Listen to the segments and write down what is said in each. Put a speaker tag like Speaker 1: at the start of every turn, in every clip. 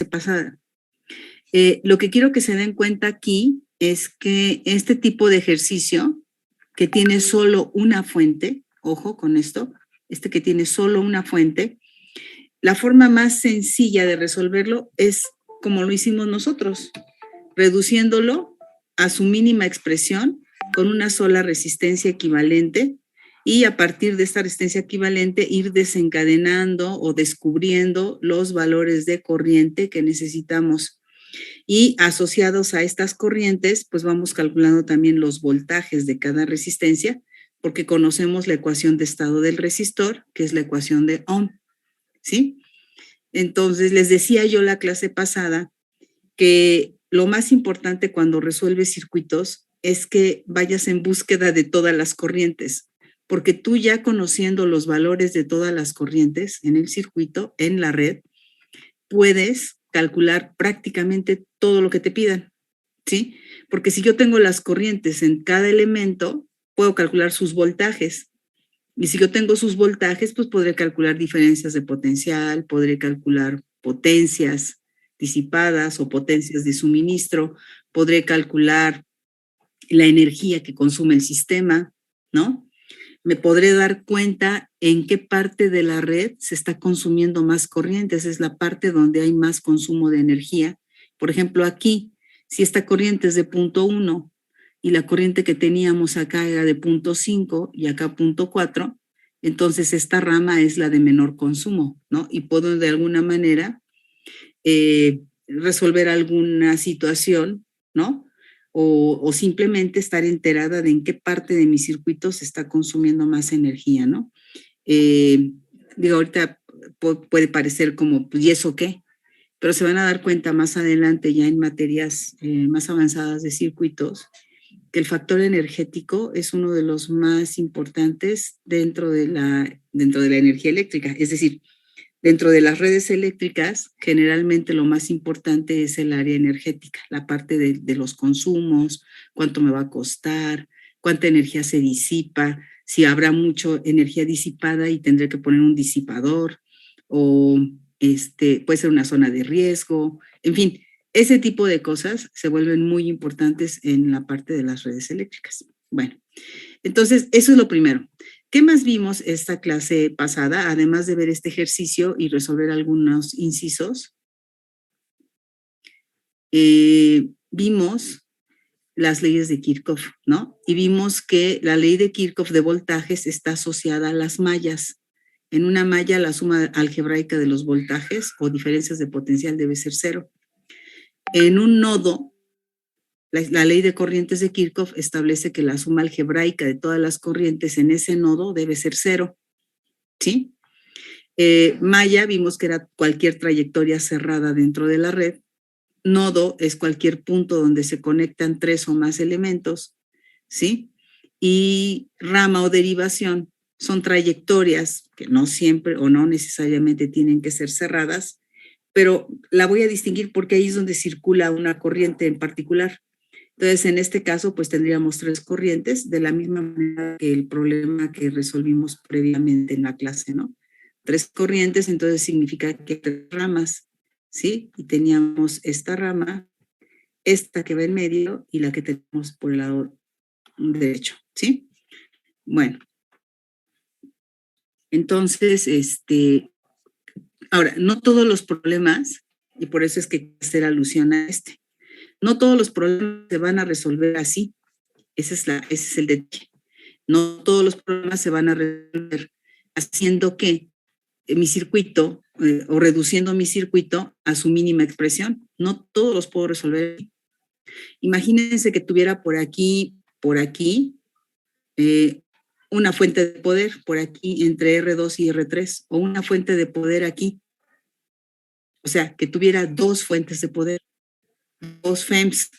Speaker 1: pasada. Lo que quiero que se den cuenta aquí es que este tipo de ejercicio que tiene solo una fuente, ojo con esto, que tiene solo una fuente, la forma más sencilla de resolverlo es como lo hicimos nosotros, reduciéndolo a su mínima expresión con una sola resistencia equivalente y a partir de esta resistencia equivalente ir desencadenando o descubriendo los valores de corriente que necesitamos. Y asociados a estas corrientes, pues vamos calculando también los voltajes de cada resistencia, porque conocemos la ecuación de estado del resistor, que es la ecuación de Ohm, ¿sí? Entonces, les decía yo la clase pasada que lo más importante cuando resuelves circuitos es que vayas en búsqueda de todas las corrientes, porque tú ya conociendo los valores de todas las corrientes en el circuito, en la red, puedes calcular prácticamente todo lo que te pidan, ¿sí? Porque si yo tengo las corrientes en cada elemento, puedo calcular sus voltajes. Y si yo tengo sus voltajes, pues podré calcular diferencias de potencial, podré calcular potencias disipadas o potencias de suministro, podré calcular la energía que consume el sistema, ¿no? Me podré dar cuenta en qué parte de la red se está consumiendo más corriente. Esa es la parte donde hay más consumo de energía. Por ejemplo, aquí, si esta corriente es de punto 1 y la corriente que teníamos acá era de punto 5 y acá punto 4, entonces esta rama es la de menor consumo, ¿no? Y puedo de alguna manera resolver alguna situación, ¿no? O simplemente estar enterada de en qué parte de mi circuito se está consumiendo más energía, ¿no? Digo, ahorita puede parecer como, pues, ¿y eso qué? Pero se van a dar cuenta más adelante, ya en materias más avanzadas de circuitos, que el factor energético es uno de los más importantes dentro de la energía eléctrica. Es decir, dentro de las redes eléctricas, generalmente lo más importante es el área energética, la parte de los consumos, cuánto me va a costar, cuánta energía se disipa, si habrá mucha energía disipada y tendré que poner un disipador, o puede ser una zona de riesgo, en fin, ese tipo de cosas se vuelven muy importantes en la parte de las redes eléctricas. Bueno, entonces eso es lo primero. ¿Qué más vimos esta clase pasada, además de ver este ejercicio y resolver algunos incisos? Vimos las leyes de Kirchhoff, ¿no? Y vimos que la ley de Kirchhoff de voltajes está asociada a las mallas. En una malla la suma algebraica de los voltajes o diferencias de potencial debe ser 0. En un nodo, la ley de corrientes de Kirchhoff establece que la suma algebraica de todas las corrientes en ese nodo debe ser 0, ¿sí? Malla vimos que era cualquier trayectoria cerrada dentro de la red. Nodo es cualquier punto donde se conectan 3 o más elementos, ¿sí? Y rama o derivación son trayectorias que no siempre o no necesariamente tienen que ser cerradas, pero la voy a distinguir porque ahí es donde circula una corriente en particular. Entonces, en este caso, pues tendríamos 3 corrientes, de la misma manera que el problema que resolvimos previamente en la clase, ¿no? 3 corrientes, entonces significa que 3 ramas, ¿sí? Y teníamos esta rama, esta que va en medio y la que tenemos por el lado derecho, ¿sí? Bueno, entonces, ahora, no todos los problemas, y por eso es que quiero hacer alusión a no todos los problemas se van a resolver así. Ese es el detalle. No todos los problemas se van a resolver haciendo que mi circuito o reduciendo mi circuito a su mínima expresión. No todos los puedo resolver. Imagínense que tuviera por aquí, una fuente de poder, por aquí entre R2 y R3, o una fuente de poder aquí. O sea, que tuviera 2 fuentes de poder, 2 FEMS,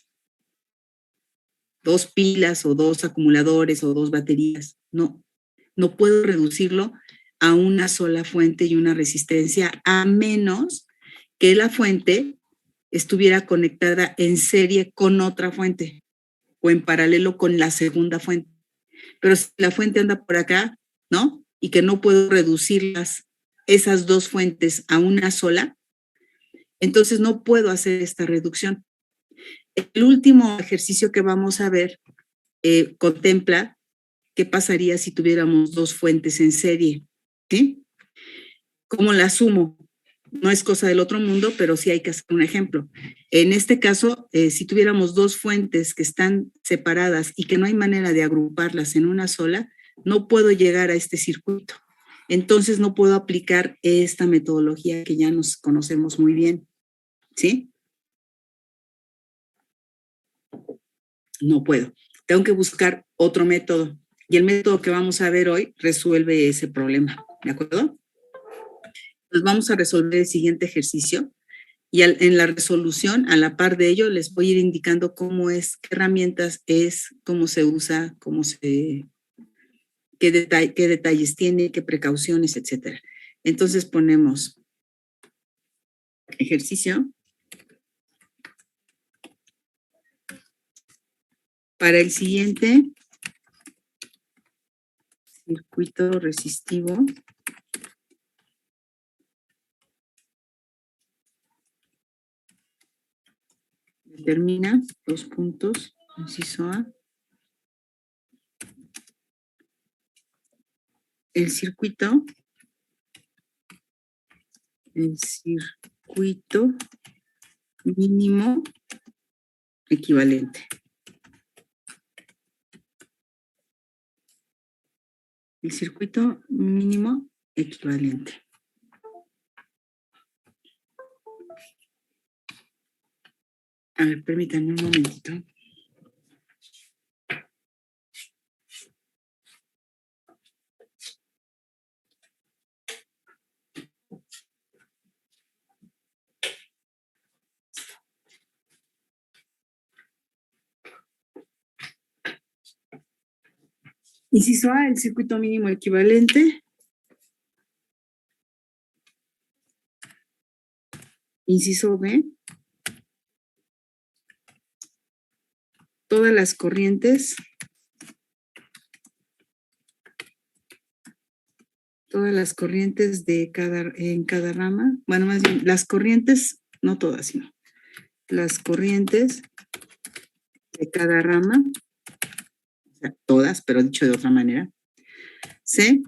Speaker 1: 2 pilas o 2 acumuladores o 2 baterías. No puedo reducirlo a una sola fuente y una resistencia, a menos que la fuente estuviera conectada en serie con otra fuente o en paralelo con la segunda fuente. Pero si la fuente anda por acá, ¿no? Y que no puedo reducirlas, esas 2 fuentes a una sola, Entonces no puedo hacer esta reducción. El último ejercicio que vamos a ver contempla qué pasaría si tuviéramos dos fuentes en serie, ¿sí? ¿Cómo la sumo? No es cosa del otro mundo, pero sí hay que hacer un ejemplo. En este caso, si tuviéramos dos fuentes que están separadas y que no hay manera de agruparlas en una sola, no puedo llegar a este circuito. Entonces no puedo aplicar esta metodología que ya nos conocemos muy bien, ¿sí? No puedo. Tengo que buscar otro método. Y el método que vamos a ver hoy resuelve ese problema, ¿de acuerdo? Pues vamos a resolver el siguiente ejercicio y en la resolución, a la par de ello, les voy a ir indicando cómo es, qué herramientas es, cómo se usa, qué detalles tiene, qué precauciones, etcétera. Entonces ponemos ejercicio. Para el siguiente, circuito resistivo. Determina, dos puntos, inciso A. El circuito mínimo equivalente. El circuito mínimo equivalente. A ver, permítanme un momentito. Inciso A, el circuito mínimo equivalente. Inciso B, todas las corrientes en cada rama, bueno, más bien, las corrientes, no todas, sino las corrientes de cada rama, o sea, todas, pero dicho de otra manera. C,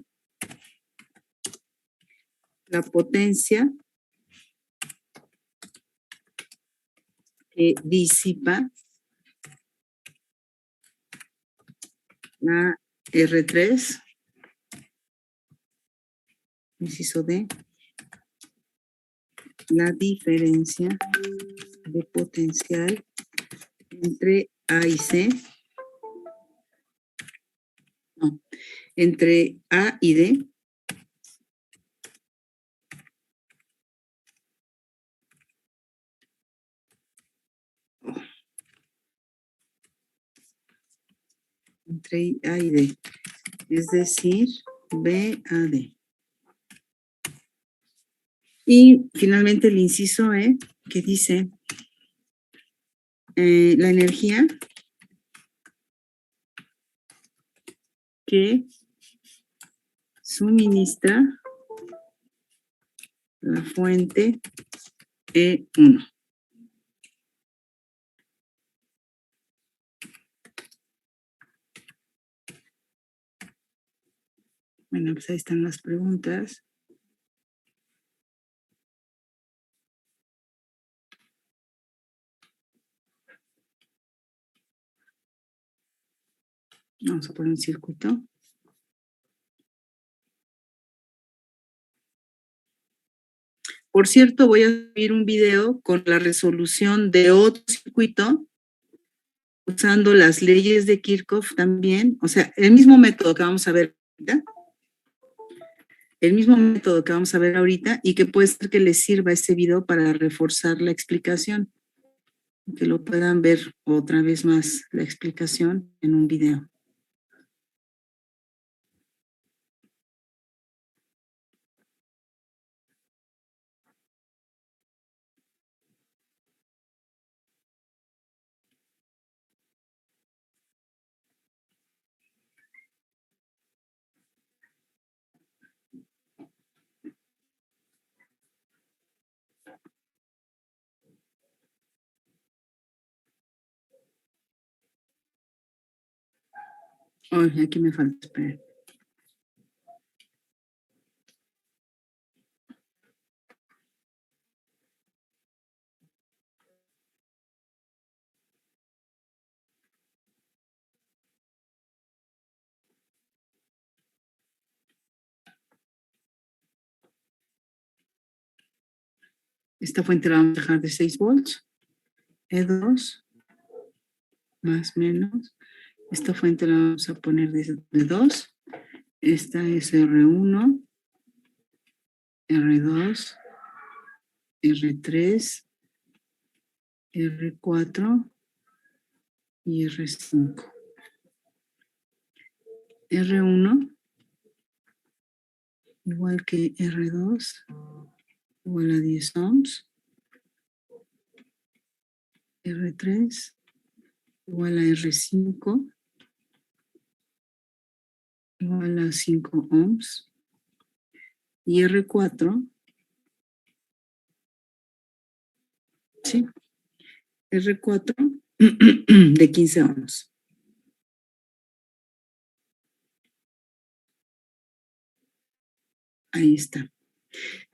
Speaker 1: la potencia que disipa la R3, inciso D, la diferencia de potencial entre A y C, no, entre A y D, entre A y D, es decir, B a D. Y finalmente el inciso E, que dice la energía que suministra la fuente E1. Bueno, pues ahí están las preguntas. Vamos a poner un circuito. Por cierto, voy a subir un video con la resolución de otro circuito usando las leyes de Kirchhoff también, o sea, el mismo método que vamos a ver ahorita, y que puede ser que les sirva este video para reforzar la explicación, que lo puedan ver otra vez más la explicación en un video. Ay, aquí me falta, espera. Esta fuente la vamos a dejar de 6 volts. E2 más menos. Esta fuente la vamos a poner de 2. Esta es R1, R2, R3, R4 y R5. R1 igual que R2, igual a 10 ohms. R3 igual a R5, igual a 5 ohms. Y R4, ¿sí? R4 de 15 ohms. Ahí está.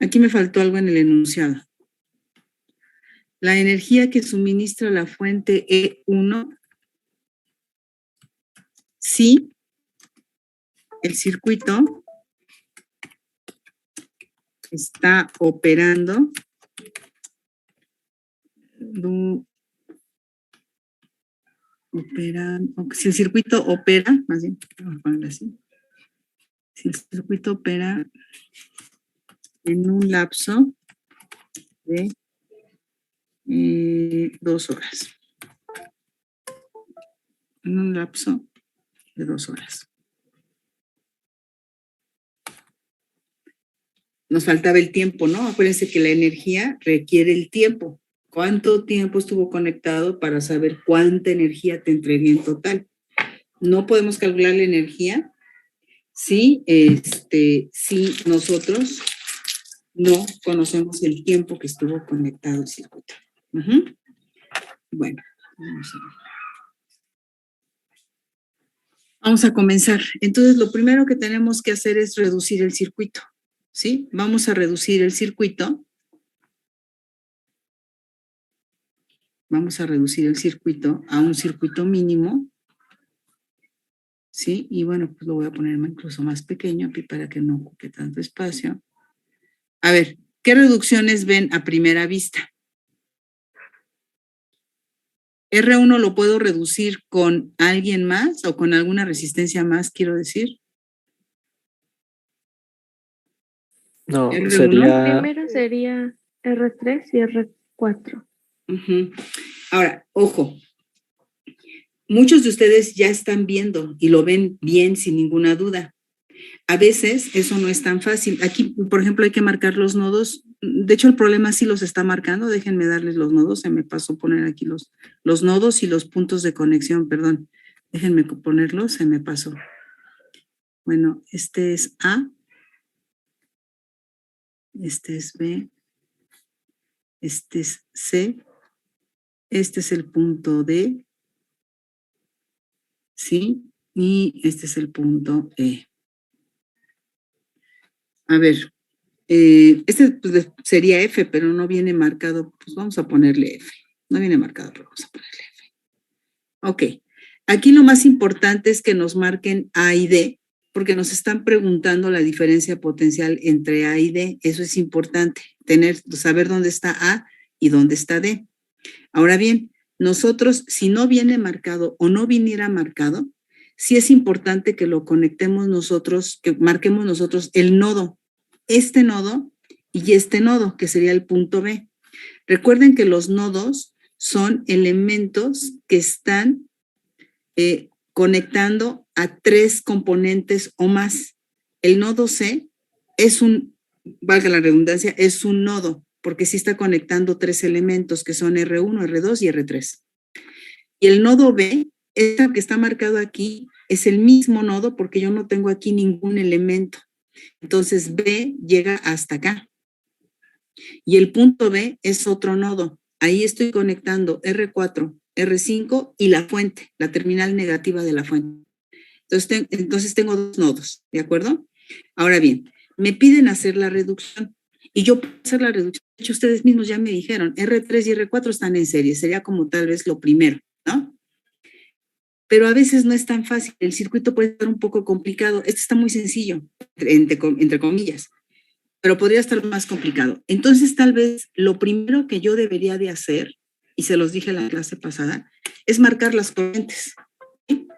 Speaker 1: Aquí me faltó algo en el enunciado. La energía que suministra la fuente E1, si el circuito está operando, si el circuito opera, más bien, vamos a ponerlo así, si el circuito opera en un lapso de 2 horas. En un lapso de 2 horas. Nos faltaba el tiempo, ¿no? Acuérdense que la energía requiere el tiempo. ¿Cuánto tiempo estuvo conectado para saber cuánta energía te entregué en total? No podemos calcular la energía si nosotros no conocemos el tiempo que estuvo conectado el circuito. Bueno, vamos a comenzar. Entonces, lo primero que tenemos que hacer es reducir el circuito, ¿sí? Vamos a reducir el circuito. Vamos a reducir el circuito a un circuito mínimo, ¿sí? Y bueno, pues lo voy a poner incluso más pequeño aquí para que no ocupe tanto espacio. A ver, ¿qué reducciones ven a primera vista? R1 lo puedo reducir con alguien más o con alguna resistencia más, quiero decir.
Speaker 2: No,
Speaker 1: R1.
Speaker 2: sería...
Speaker 3: Primero sería R3 y R4.
Speaker 1: Ahora, ojo, muchos de ustedes ya están viendo y lo ven bien sin ninguna duda. A veces eso no es tan fácil. Aquí, por ejemplo, hay que marcar los nodos. De hecho, el problema sí los está marcando. Déjenme darles los nodos. Se me pasó poner aquí los nodos y los puntos de conexión, perdón. Déjenme ponerlos, se me pasó. Bueno, este es A. Este es B. Este es C. Este es el punto D. ¿Sí? Y este es el punto E. A ver, este pues, sería F, pero no viene marcado. Pues vamos a ponerle F. No viene marcado, pero vamos a ponerle F. Ok. Aquí lo más importante es que nos marquen A y D, porque nos están preguntando la diferencia potencial entre A y D. Eso es importante, saber dónde está A y dónde está D. Ahora bien, nosotros, si no viene marcado o no viniera marcado, sí es importante que lo conectemos nosotros, que marquemos nosotros el nodo, este nodo y este nodo, que sería el punto B. Recuerden que los nodos son elementos que están conectando a 3 componentes o más. El nodo C es valga la redundancia, es un nodo, porque sí está conectando 3 elementos que son R1, R2 y R3. Y el nodo B, este que está marcado aquí, es el mismo nodo porque yo no tengo aquí ningún elemento. Entonces B llega hasta acá. Y el punto B es otro nodo. Ahí estoy conectando R4, R5 y la fuente, la terminal negativa de la fuente. Entonces tengo dos nodos, ¿de acuerdo? Ahora bien, me piden hacer la reducción y yo puedo hacer la reducción. De hecho, ustedes mismos ya me dijeron, R3 y R4 están en serie, sería como tal vez lo primero, ¿no? Pero a veces no es tan fácil, el circuito puede estar un poco complicado. Este está muy sencillo, entre comillas, pero podría estar más complicado. Entonces, tal vez lo primero que yo debería de hacer, y se los dije en la clase pasada, es marcar las corrientes. ¿Sí?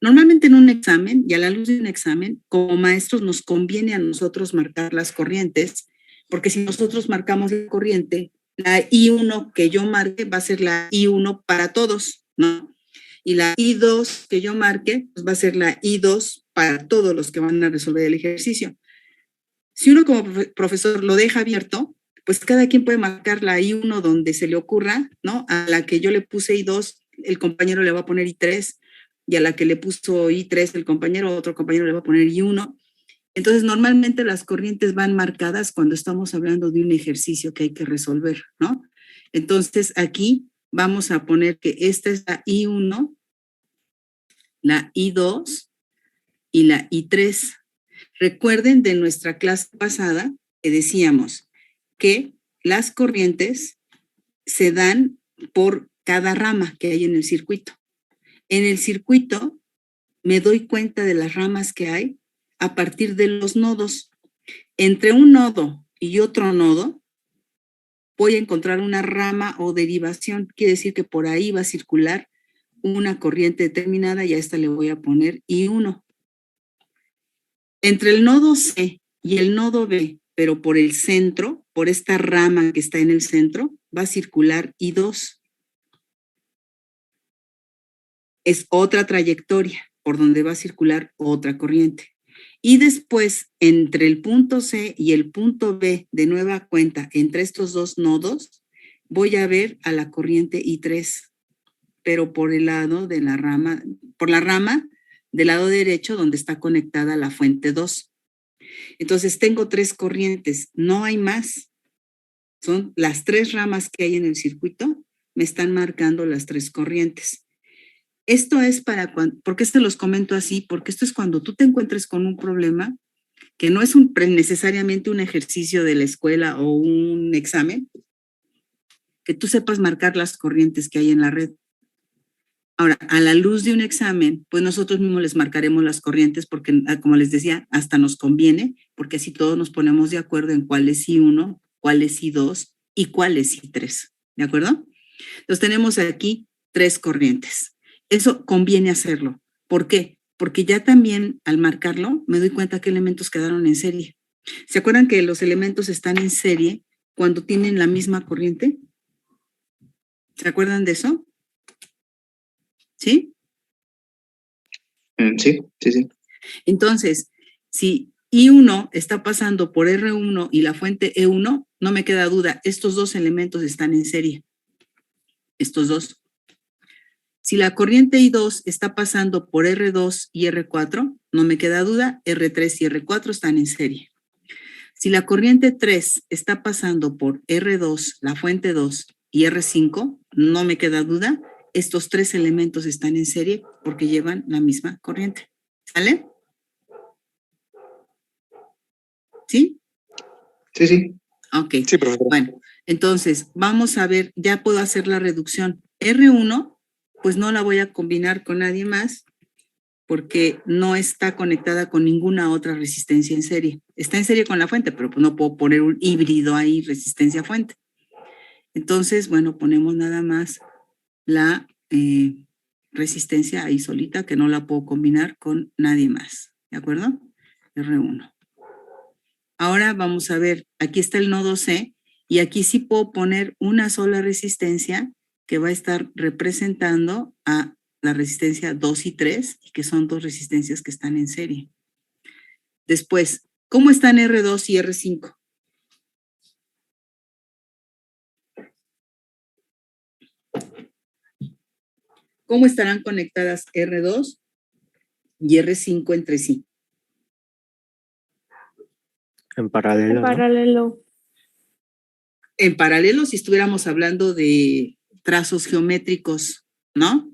Speaker 1: Normalmente en un examen, y a la luz de un examen, como maestros nos conviene a nosotros marcar las corrientes, porque si nosotros marcamos la corriente, la I1 que yo marque va a ser la I1 para todos, ¿no? Y la I2 que yo marque, pues va a ser la I2 para todos los que van a resolver el ejercicio. Si uno como profesor lo deja abierto, pues cada quien puede marcar la I1 donde se le ocurra, ¿no? A la que yo le puse I2, el compañero le va a poner I3, y a la que le puso I3 el compañero, otro compañero le va a poner I1. Entonces, normalmente las corrientes van marcadas cuando estamos hablando de un ejercicio que hay que resolver, ¿no? Entonces, aquí vamos a poner que esta es la I1, la I2 y la I3. Recuerden de nuestra clase pasada que decíamos que las corrientes se dan por cada rama que hay en el circuito. En el circuito me doy cuenta de las ramas que hay a partir de los nodos. Entre un nodo y otro nodo voy a encontrar una rama o derivación. Quiere decir que por ahí va a circular una corriente determinada y a esta le voy a poner I1. Entre el nodo C y el nodo B, pero por el centro, por esta rama que está en el centro, va a circular I2. Es otra trayectoria por donde va a circular otra corriente. Y después, entre el punto C y el punto B, de nueva cuenta, entre estos dos nodos, voy a ver a la corriente I3, pero por el lado de la rama, por la rama del lado derecho donde está conectada la fuente 2. Entonces tengo tres corrientes, no hay más. Son las tres ramas que hay en el circuito, me están marcando las tres corrientes. Esto es para cuando, ¿por qué se los comento así? Porque esto es cuando tú te encuentres con un problema que no es necesariamente un ejercicio de la escuela o un examen, que tú sepas marcar las corrientes que hay en la red. Ahora, a la luz de un examen, pues nosotros mismos les marcaremos las corrientes porque, como les decía, hasta nos conviene, porque así todos nos ponemos de acuerdo en cuál es I1, cuál es I2 y cuál es I3. ¿De acuerdo? Entonces tenemos aquí tres corrientes. Eso conviene hacerlo. ¿Por qué? Porque ya también al marcarlo me doy cuenta qué elementos quedaron en serie. ¿Se acuerdan que los elementos están en serie cuando tienen la misma corriente? ¿Se acuerdan de eso? ¿Sí?
Speaker 2: Sí.
Speaker 1: Entonces, si I1 está pasando por R1 y la fuente E1, no me queda duda, estos dos elementos están en serie. Estos dos. Si la corriente I2 está pasando por R2 y R4, no me queda duda, R3 y R4 están en serie. Si la corriente 3 está pasando por R2, la fuente 2 y R5, no me queda duda, estos tres elementos están en serie porque llevan la misma corriente. ¿Sale? ¿Sí?
Speaker 2: Sí.
Speaker 1: Ok.
Speaker 2: Sí, profesor.
Speaker 1: Bueno, entonces vamos a ver, ya puedo hacer la reducción. R1, pues no la voy a combinar con nadie más porque no está conectada con ninguna otra resistencia en serie. Está en serie con la fuente, pero pues no puedo poner un híbrido ahí, resistencia fuente. Entonces, bueno, ponemos nada más la resistencia ahí solita, que no la puedo combinar con nadie más. ¿De acuerdo? R1. Ahora vamos a ver, aquí está el nodo C y aquí sí puedo poner una sola resistencia que va a estar representando a la resistencia 2 y 3, y que son dos resistencias que están en serie. Después, ¿cómo están R2 y R5? ¿Cómo estarán conectadas R2 y R5 entre sí?
Speaker 2: En paralelo.
Speaker 3: En paralelo.
Speaker 1: En paralelo, si estuviéramos hablando de trazos geométricos, ¿no?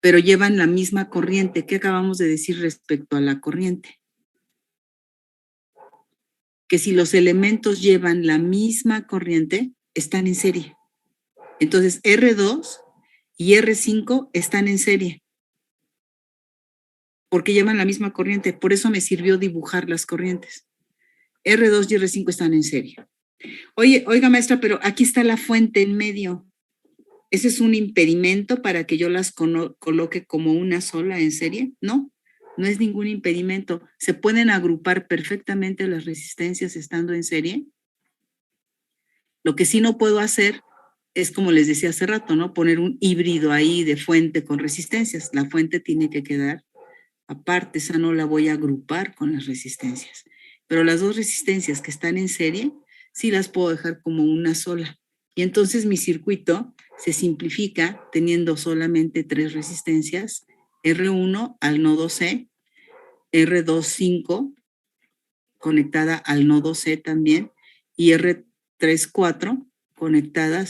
Speaker 1: pero llevan la misma corriente. ¿Qué acabamos de decir respecto a la corriente? Que si los elementos llevan la misma corriente, están en serie. Entonces, R2 y R5 están en serie, porque llevan la misma corriente. Por eso me sirvió dibujar las corrientes. R2 y R5 están en serie. Oiga, maestra, pero aquí está la fuente en medio. ¿Ese es un impedimento para que yo las coloque como una sola en serie? No, no es ningún impedimento. Se pueden agrupar perfectamente las resistencias estando en serie. Lo que sí no puedo hacer es, como les decía hace rato, ¿no? Poner un híbrido ahí de fuente con resistencias. La fuente tiene que quedar aparte, esa no la voy a agrupar con las resistencias. Pero las dos resistencias que están en serie, sí las puedo dejar como una sola. Y entonces mi circuito se simplifica teniendo solamente 3 resistencias, R1 al nodo C, R2,5 conectada al nodo C también, y R3,4 conectada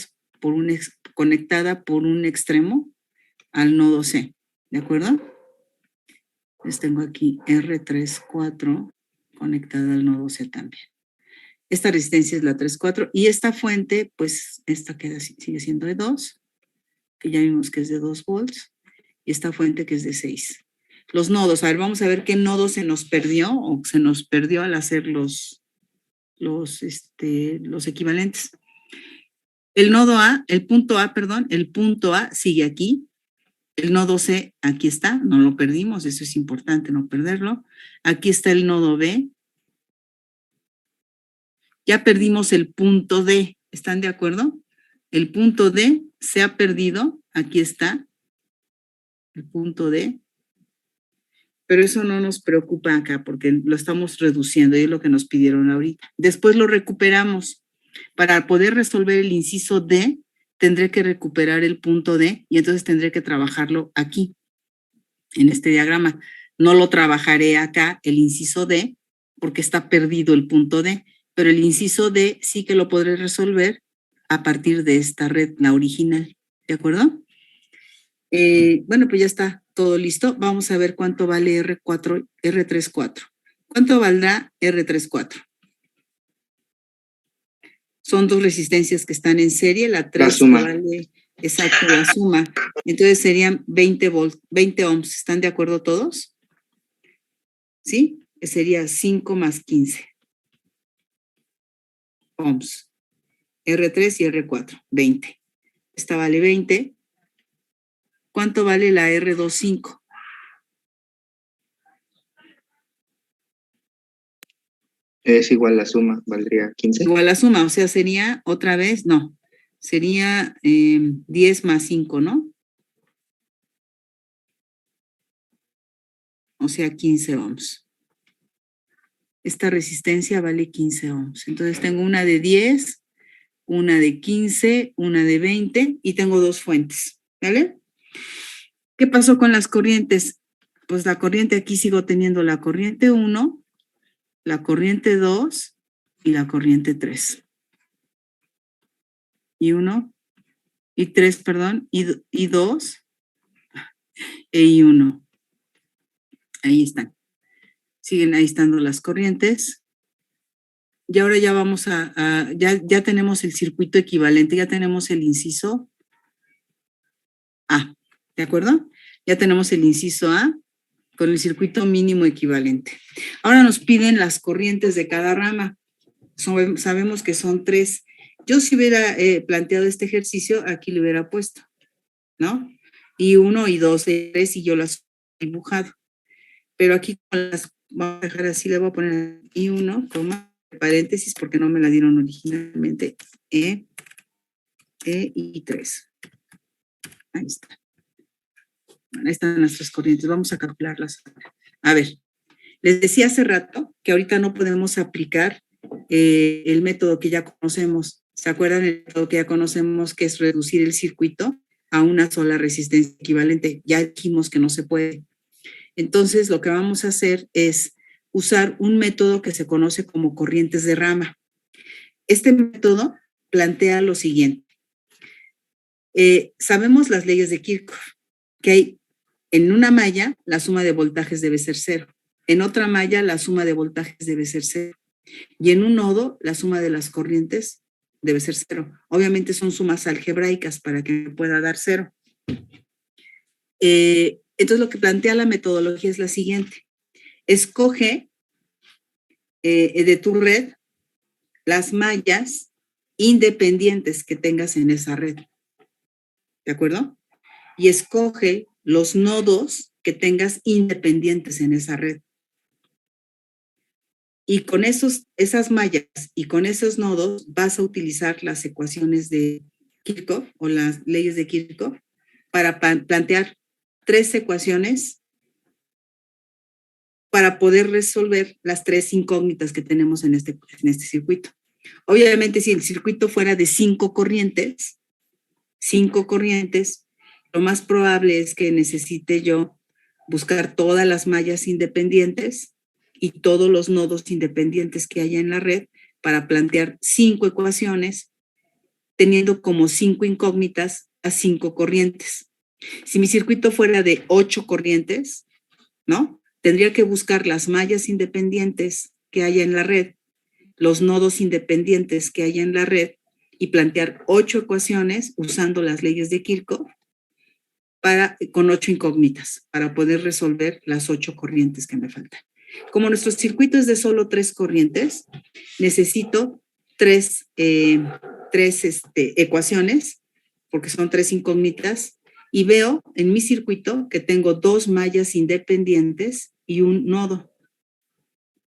Speaker 1: por un extremo al nodo C. ¿De acuerdo? Entonces tengo aquí R3,4 conectada al nodo C también. Esta resistencia es la 3,4 y esta fuente, pues esta sigue siendo de 2, que ya vimos que es de 2 volts, y esta fuente que es de 6. Los nodos, a ver, vamos a ver qué nodo se nos perdió o se nos perdió al hacer los equivalentes. El punto A sigue aquí. El nodo C, aquí está, no lo perdimos, eso es importante no perderlo. Aquí está el nodo B. Ya perdimos el punto D, ¿están de acuerdo? El punto D se ha perdido, aquí está, el punto D, pero eso no nos preocupa acá porque lo estamos reduciendo y es lo que nos pidieron ahorita. Después lo recuperamos. Para poder resolver el inciso D, tendré que recuperar el punto D y entonces tendré que trabajarlo aquí, en este diagrama. No lo trabajaré acá, el inciso D, porque está perdido el punto D, pero el inciso D sí que lo podré resolver a partir de esta red, la original. ¿De acuerdo? Bueno, pues ya está todo listo. Vamos a ver cuánto vale R3,4. ¿Cuánto valdrá R3,4? Son 2 resistencias que están en serie, la 3 vale, exacto, la suma. Entonces serían 20 ohms. ¿Están de acuerdo todos? ¿Sí? Sería 5 más 15 ohms. R3 y R4, 20. Esta vale 20. ¿Cuánto vale la R2,5?
Speaker 2: Es igual la suma, valdría 15.
Speaker 1: Igual la suma, o sea, sería otra vez, no, sería 10 más 5, ¿no? O sea, 15 ohms. Esta resistencia vale 15 ohms. Entonces tengo una de 10, una de 15, una de 20 y tengo 2 fuentes, ¿vale? ¿Qué pasó con las corrientes? Pues la corriente, aquí sigo teniendo la corriente 1, la corriente 2 y la corriente 3. Y 1, y 3, perdón, y 2, y 1. Ahí están. Siguen ahí estando las corrientes. Y ahora ya vamos ya tenemos el circuito equivalente, ya tenemos el inciso A, ¿de acuerdo? Ya tenemos el inciso A con el circuito mínimo equivalente. Ahora nos piden las corrientes de cada rama. Sabemos que son 3. Yo si hubiera planteado este ejercicio, aquí le hubiera puesto, ¿no? Y 1 y 2 de 3 y yo las he dibujado. Pero aquí las voy a dejar así, le voy a poner I1, paréntesis, porque no me la dieron originalmente, E y 3. Ahí está. Bueno, ahí están nuestras corrientes, vamos a calcularlas. A ver, les decía hace rato que ahorita no podemos aplicar el método que ya conocemos. ¿Se acuerdan el método que ya conocemos, que es reducir el circuito a una sola resistencia equivalente? Ya dijimos que no se puede. Entonces, lo que vamos a hacer es usar un método que se conoce como corrientes de rama. Este método plantea lo siguiente. Sabemos las leyes de Kirchhoff, que hay En una malla, la suma de voltajes debe ser 0. En otra malla, la suma de voltajes debe ser 0. Y en un nodo, la suma de las corrientes debe ser 0. Obviamente son sumas algebraicas para que me pueda dar 0. Entonces, lo que plantea la metodología es la siguiente. Escoge de tu red las mallas independientes que tengas en esa red. ¿De acuerdo? Y escoge los nodos que tengas independientes en esa red. Y con esas mallas y con esos nodos vas a utilizar las ecuaciones de Kirchhoff o las leyes de Kirchhoff para plantear 3 ecuaciones para poder resolver las 3 incógnitas que tenemos en este circuito. Obviamente, si el circuito fuera de 5 corrientes, lo más probable es que necesite yo buscar todas las mallas independientes y todos los nodos independientes que haya en la red para plantear 5 ecuaciones, teniendo como 5 incógnitas a 5 corrientes. Si mi circuito fuera de 8 corrientes, ¿no? Tendría que buscar las mallas independientes que haya en la red, los nodos independientes que haya en la red y plantear 8 ecuaciones usando las leyes de Kirchhoff con 8 incógnitas para poder resolver las 8 corrientes que me faltan. Como nuestro circuito es de solo 3 corrientes, necesito 3 ecuaciones, porque son 3 incógnitas, y veo en mi circuito que tengo 2 mallas independientes y un nodo.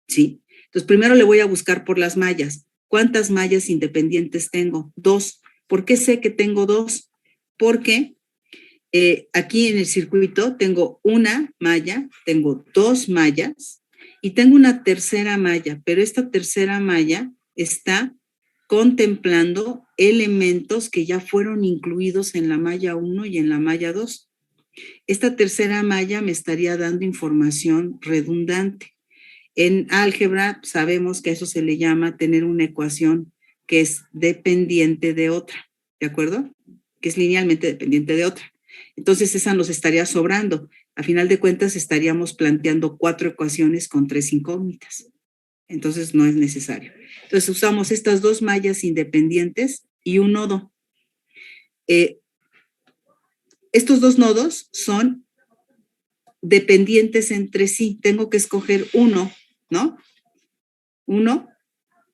Speaker 1: ¿Sí? Entonces, primero le voy a buscar por las mallas. ¿Cuántas mallas independientes tengo? 2. ¿Por qué sé que tengo 2? Porque aquí en el circuito tengo una malla, tengo 2 mallas y tengo una tercera malla, pero esta tercera malla está contemplando elementos que ya fueron incluidos en la malla 1 y en la malla 2. Esta tercera malla me estaría dando información redundante. En álgebra sabemos que eso se le llama tener una ecuación que es dependiente de otra, ¿de acuerdo? Que es linealmente dependiente de otra. Entonces esa nos estaría sobrando. A final de cuentas estaríamos planteando 4 ecuaciones con 3 incógnitas. Entonces no es necesario. Entonces usamos estas 2 mallas independientes y un nodo. Estos 2 nodos son dependientes entre sí. Tengo que escoger uno, ¿no? Uno,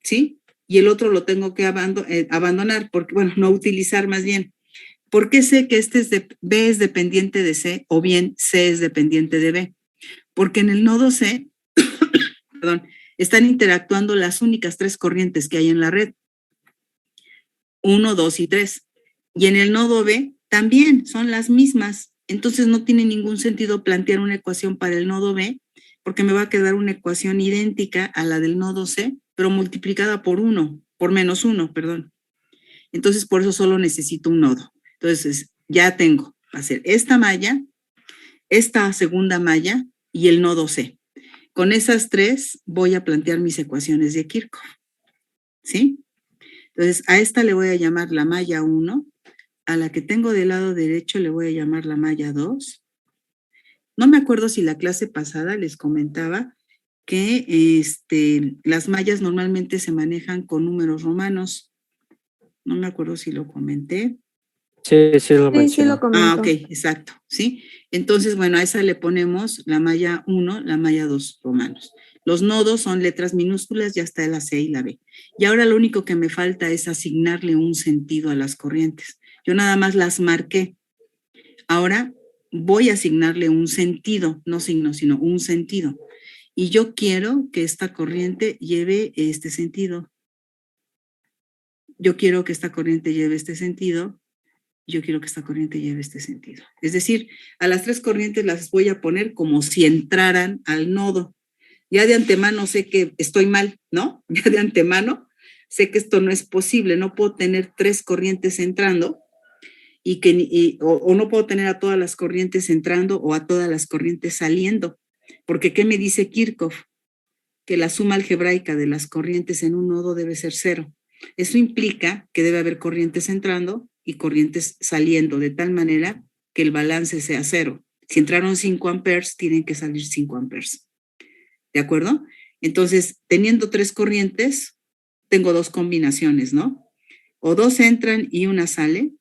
Speaker 1: ¿sí? Y el otro lo tengo que abandonar, porque, bueno, no utilizar más bien. ¿Por qué sé que B es dependiente de C o bien C es dependiente de B? Porque en el nodo C, perdón, están interactuando las únicas 3 corrientes que hay en la red. 1, 2 y 3. Y en el nodo B también son las mismas. Entonces no tiene ningún sentido plantear una ecuación para el nodo B porque me va a quedar una ecuación idéntica a la del nodo C, pero multiplicada por menos 1, perdón. Entonces por eso solo necesito un nodo. Entonces ya tengo, va a ser esta malla, esta segunda malla y el nodo C. Con esas 3 voy a plantear mis ecuaciones de Kirchhoff. ¿Sí? Entonces a esta le voy a llamar la malla 1. A la que tengo del lado derecho le voy a llamar la malla 2. No me acuerdo si la clase pasada les comentaba que las mallas normalmente se manejan con números romanos. No me acuerdo si lo comenté.
Speaker 3: Sí, lo comentó.
Speaker 1: Ah, ok, exacto, ¿sí? Entonces, bueno, a esa le ponemos la malla 1, la malla 2 romanos. Los nodos son letras minúsculas, ya está la C y la B. Y ahora lo único que me falta es asignarle un sentido a las corrientes. Yo nada más las marqué. Ahora voy a asignarle un sentido, no signo, sino un sentido. Y yo quiero que esta corriente lleve este sentido. Yo quiero que esta corriente lleve este sentido. Yo quiero que esta corriente lleve este sentido. Es decir, a las 3 corrientes las voy a poner como si entraran al nodo. Ya de antemano sé que estoy mal, ¿no? Ya de antemano sé que esto no es posible. No puedo tener 3 corrientes entrando o no puedo tener a todas las corrientes entrando o a todas las corrientes saliendo. Porque ¿qué me dice Kirchhoff? Que la suma algebraica de las corrientes en un nodo debe ser 0. Eso implica que debe haber corrientes entrando y corrientes saliendo, de tal manera que el balance sea 0. Si entraron 5 amperes, tienen que salir 5 amperes. ¿De acuerdo? Entonces, teniendo 3 corrientes, tengo 2 combinaciones, ¿no? O 2 entran y una sale,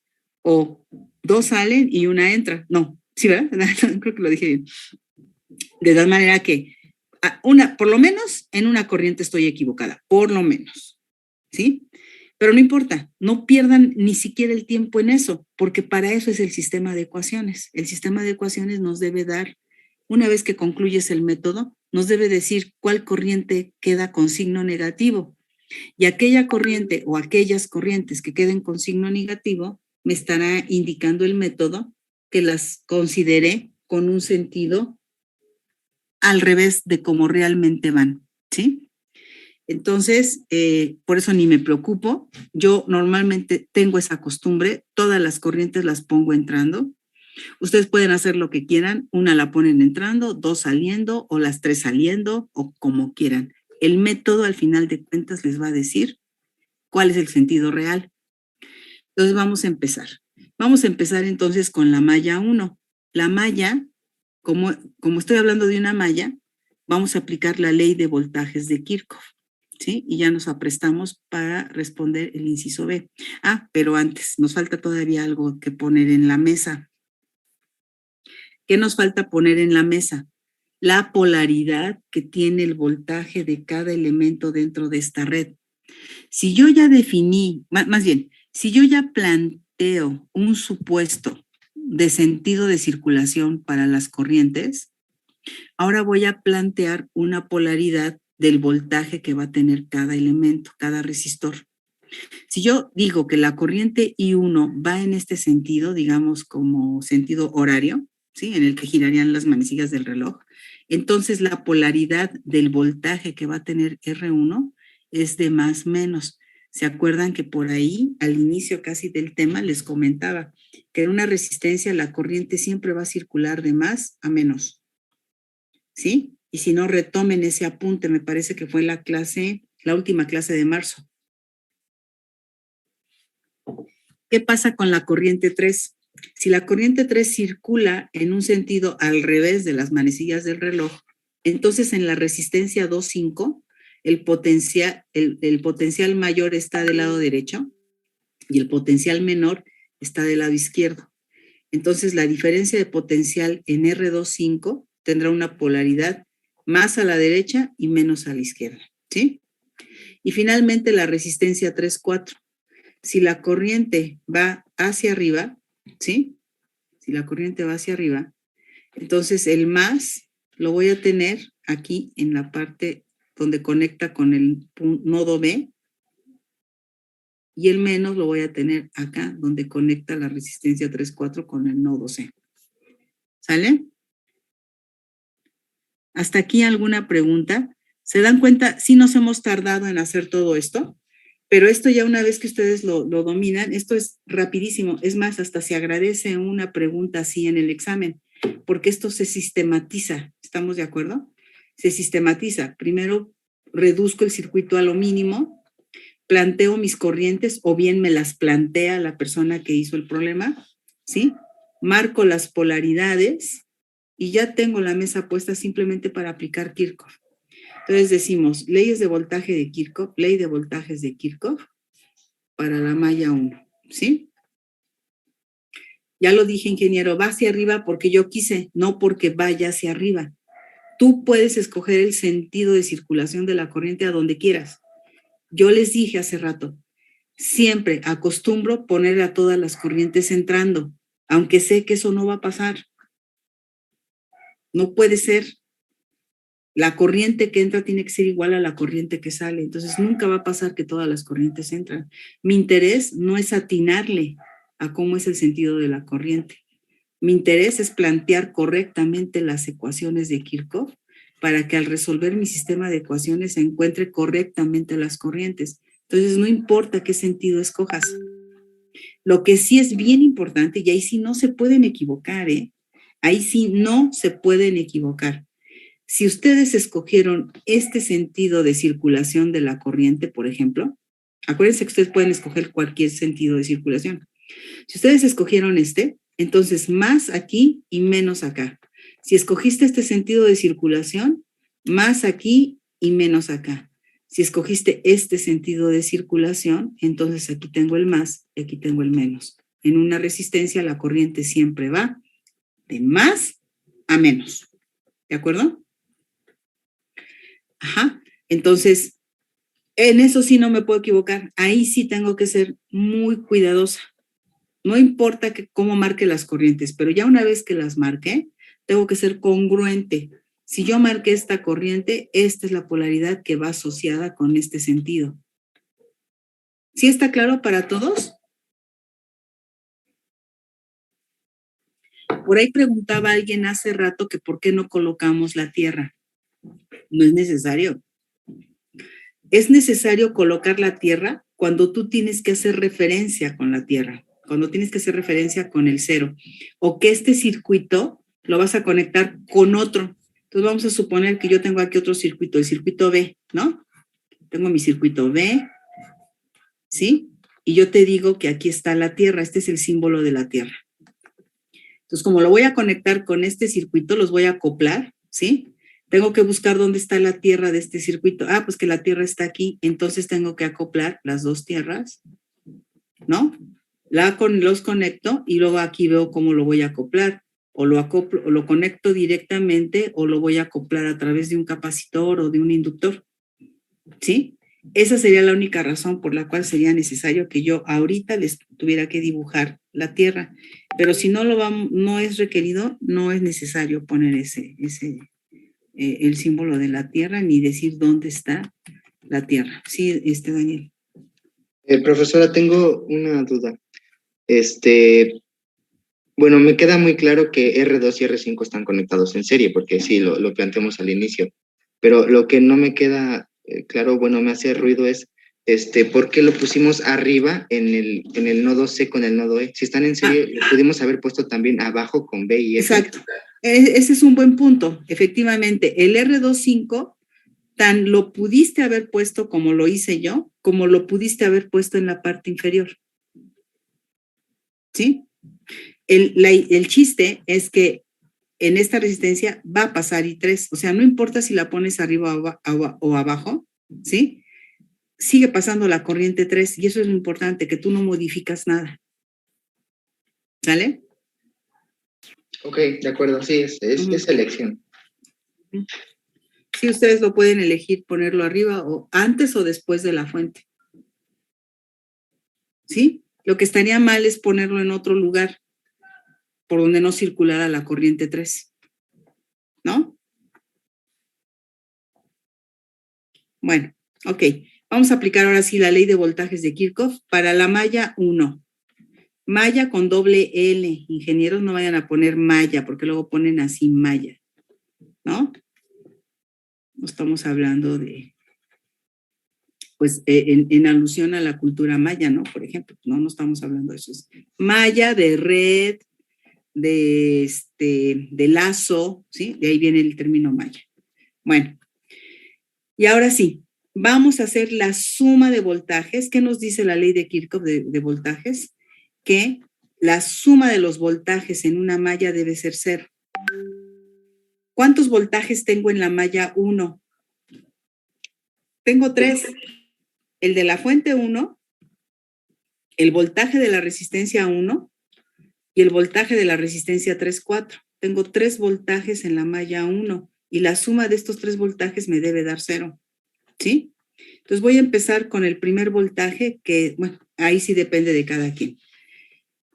Speaker 1: o 2 salen y una entra. No, ¿sí, verdad? Creo que lo dije bien. De tal manera que por lo menos en una corriente estoy equivocada, por lo menos, ¿sí? Pero no importa, no pierdan ni siquiera el tiempo en eso, porque para eso es el sistema de ecuaciones. El sistema de ecuaciones nos debe dar, una vez que concluyes el método, nos debe decir cuál corriente queda con signo negativo. Y aquella corriente o aquellas corrientes que queden con signo negativo me estará indicando el método que las consideré con un sentido al revés de cómo realmente van, ¿sí? Entonces, por eso ni me preocupo. Yo normalmente tengo esa costumbre, todas las corrientes las pongo entrando. Ustedes pueden hacer lo que quieran, una la ponen entrando, 2 saliendo o las 3 saliendo o como quieran. El método al final de cuentas les va a decir cuál es el sentido real. Entonces vamos a empezar. Vamos a empezar entonces con la malla 1. La malla, como estoy hablando de una malla, vamos a aplicar la ley de voltajes de Kirchhoff, ¿sí? Y ya nos aprestamos para responder el inciso B. Pero antes, nos falta todavía algo que poner en la mesa. ¿Qué nos falta poner en la mesa? La polaridad que tiene el voltaje de cada elemento dentro de esta red. Si yo ya definí, más bien, si yo ya planteo un supuesto de sentido de circulación para las corrientes, ahora voy a plantear una polaridad del voltaje que va a tener cada elemento, cada resistor. Si yo digo que la corriente I1 va en este sentido, digamos como sentido horario, ¿sí? En el que girarían las manecillas del reloj, entonces la polaridad del voltaje que va a tener R1 es de más menos. ¿Se acuerdan que por ahí, al inicio casi del tema, les comentaba que en una resistencia la corriente siempre va a circular de más a menos? ¿Sí? Y si no, retomen ese apunte, me parece que fue la última clase de marzo. ¿Qué pasa con la corriente 3? Si la corriente 3 circula en un sentido al revés de las manecillas del reloj, entonces en la resistencia 2.5, el potencial mayor está del lado derecho y el potencial menor está del lado izquierdo. Entonces la diferencia de potencial en R2.5 tendrá una polaridad más a la derecha y menos a la izquierda, ¿sí? Y finalmente la resistencia 3.4. Si la corriente va hacia arriba, ¿sí? Si la corriente va hacia arriba, entonces el más lo voy a tener aquí en la parte donde conecta con el nodo B y el menos lo voy a tener acá donde conecta la resistencia 3.4 con el nodo C. ¿Sale? ¿Hasta aquí alguna pregunta? ¿Se dan cuenta? Sí nos hemos tardado en hacer todo esto. Pero esto ya una vez que ustedes lo dominan, esto es rapidísimo. Es más, hasta se agradece una pregunta así en el examen, porque esto se sistematiza. ¿Estamos de acuerdo? Se sistematiza. Primero reduzco el circuito a lo mínimo, planteo mis corrientes o bien me las plantea la persona que hizo el problema, ¿sí? Marco las polaridades y ya tengo la mesa puesta simplemente para aplicar Kirchhoff. Entonces decimos, leyes de voltaje de Kirchhoff, ley de voltajes de Kirchhoff para la malla 1, ¿sí? Ya lo dije, ingeniero, va hacia arriba porque yo quise, no porque vaya hacia arriba. Tú puedes escoger el sentido de circulación de la corriente a donde quieras. Yo les dije hace rato, siempre acostumbro poner a todas las corrientes entrando, aunque sé que eso no va a pasar. No puede ser. La corriente que entra tiene que ser igual a la corriente que sale. Entonces, nunca va a pasar que todas las corrientes entran. Mi interés no es atinarle a cómo es el sentido de la corriente. Mi interés es plantear correctamente las ecuaciones de Kirchhoff para que al resolver mi sistema de ecuaciones se encuentre correctamente las corrientes. Entonces, no importa qué sentido escojas. Lo que sí es bien importante, y ahí sí no se pueden equivocar, ahí sí no se pueden equivocar. Si ustedes escogieron este sentido de circulación de la corriente, por ejemplo, acuérdense que ustedes pueden escoger cualquier sentido de circulación. Si ustedes escogieron este, Entonces, más aquí y menos acá. Si escogiste este sentido de circulación, más aquí y menos acá. Si escogiste este sentido de circulación, entonces aquí tengo el más y aquí tengo el menos. En una resistencia la corriente siempre va de más a menos. ¿De acuerdo? Ajá. Entonces, en eso sí no me puedo equivocar. Ahí sí tengo que ser muy cuidadosa. No importa cómo marque las corrientes, pero ya una vez que las marqué, tengo que ser congruente. Si yo marqué esta corriente, esta es la polaridad que va asociada con este sentido. ¿Sí está claro para todos? Por ahí preguntaba alguien hace rato que por qué no colocamos la tierra. No es necesario. Es necesario colocar la tierra cuando tú tienes que hacer referencia con la tierra, cuando tienes que hacer referencia con el cero, o que este circuito lo vas a conectar con otro. Entonces vamos a suponer que yo tengo aquí otro circuito, el circuito B, ¿no? Tengo mi circuito B, ¿sí? Y yo te digo que aquí está la tierra, este es el símbolo de la tierra. Entonces, como lo voy a conectar con este circuito, los voy a acoplar, ¿sí? Tengo que buscar dónde está la tierra de este circuito. Ah, pues que la tierra está aquí, entonces tengo que acoplar las dos tierras, ¿no? Los conecto y luego aquí veo cómo lo voy a acoplar. O lo acoplo, o lo conecto directamente, o lo voy a acoplar a través de un capacitor o de un inductor, ¿sí? Esa sería la única razón por la cual sería necesario que yo ahorita les tuviera que dibujar la tierra. Pero si no no es requerido, no es necesario poner el símbolo de la tierra ni decir dónde está la tierra. Sí, Daniel.
Speaker 2: Profesora, tengo una duda. Bueno, me queda muy claro que R2 y R5 están conectados en serie, porque sí, lo planteamos al inicio. Pero lo que no me queda claro, bueno, me hace ruido es, ¿por qué lo pusimos arriba en el nodo C con el nodo E? Si están en serie, lo pudimos haber puesto también abajo con B y F.
Speaker 1: Exacto. Ese es un buen punto. Efectivamente, el R25 tan lo pudiste haber puesto como lo hice yo, como lo pudiste haber puesto en la parte inferior. ¿Sí? El chiste es que en esta resistencia va a pasar I3, o sea, no importa si la pones arriba o abajo, ¿sí? Sigue pasando la corriente 3 y eso es lo importante, que tú no modificas nada. ¿Sale?
Speaker 2: Ok, de acuerdo, sí, es elección.
Speaker 1: Sí, ustedes lo pueden elegir ponerlo arriba o antes o después de la fuente. ¿Sí? Lo que estaría mal es ponerlo en otro lugar por donde no circulara la corriente 3. ¿No? Bueno, ok. Vamos a aplicar ahora sí la ley de voltajes de Kirchhoff para la malla 1. Malla con doble L. Ingenieros no vayan a poner malla porque luego ponen así malla. ¿No? No estamos hablando de, pues, en alusión a la cultura maya, ¿no? Por ejemplo, no estamos hablando de eso. Es malla de red, de lazo, ¿sí? De ahí viene el término malla. Bueno, y ahora sí, vamos a hacer la suma de voltajes. ¿Qué nos dice la ley de Kirchhoff de voltajes? Que la suma de los voltajes en una malla debe ser 0. ¿Cuántos voltajes tengo en la malla 1? Tengo 3. El de la fuente 1, el voltaje de la resistencia 1 y el voltaje de la resistencia 3,4. Tengo 3 voltajes en la malla 1 y la suma de estos 3 voltajes me debe dar 0. ¿Sí? Entonces voy a empezar con el primer voltaje que, bueno, ahí sí depende de cada quien.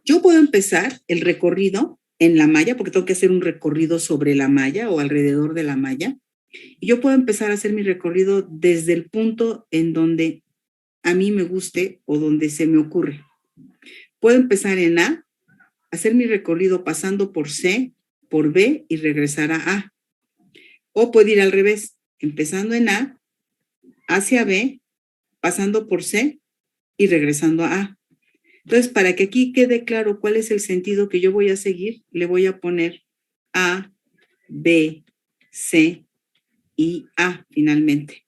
Speaker 1: Yo puedo empezar el recorrido en la malla, porque tengo que hacer un recorrido sobre la malla o alrededor de la malla. Y yo puedo empezar a hacer mi recorrido desde el punto en donde a mí me guste o donde se me ocurre. Puedo empezar en A, hacer mi recorrido pasando por C, por B y regresar a A. O puedo ir al revés, empezando en A, hacia B, pasando por C y regresando a A. Entonces, para que aquí quede claro cuál es el sentido que yo voy a seguir, le voy a poner A, B, C y A finalmente.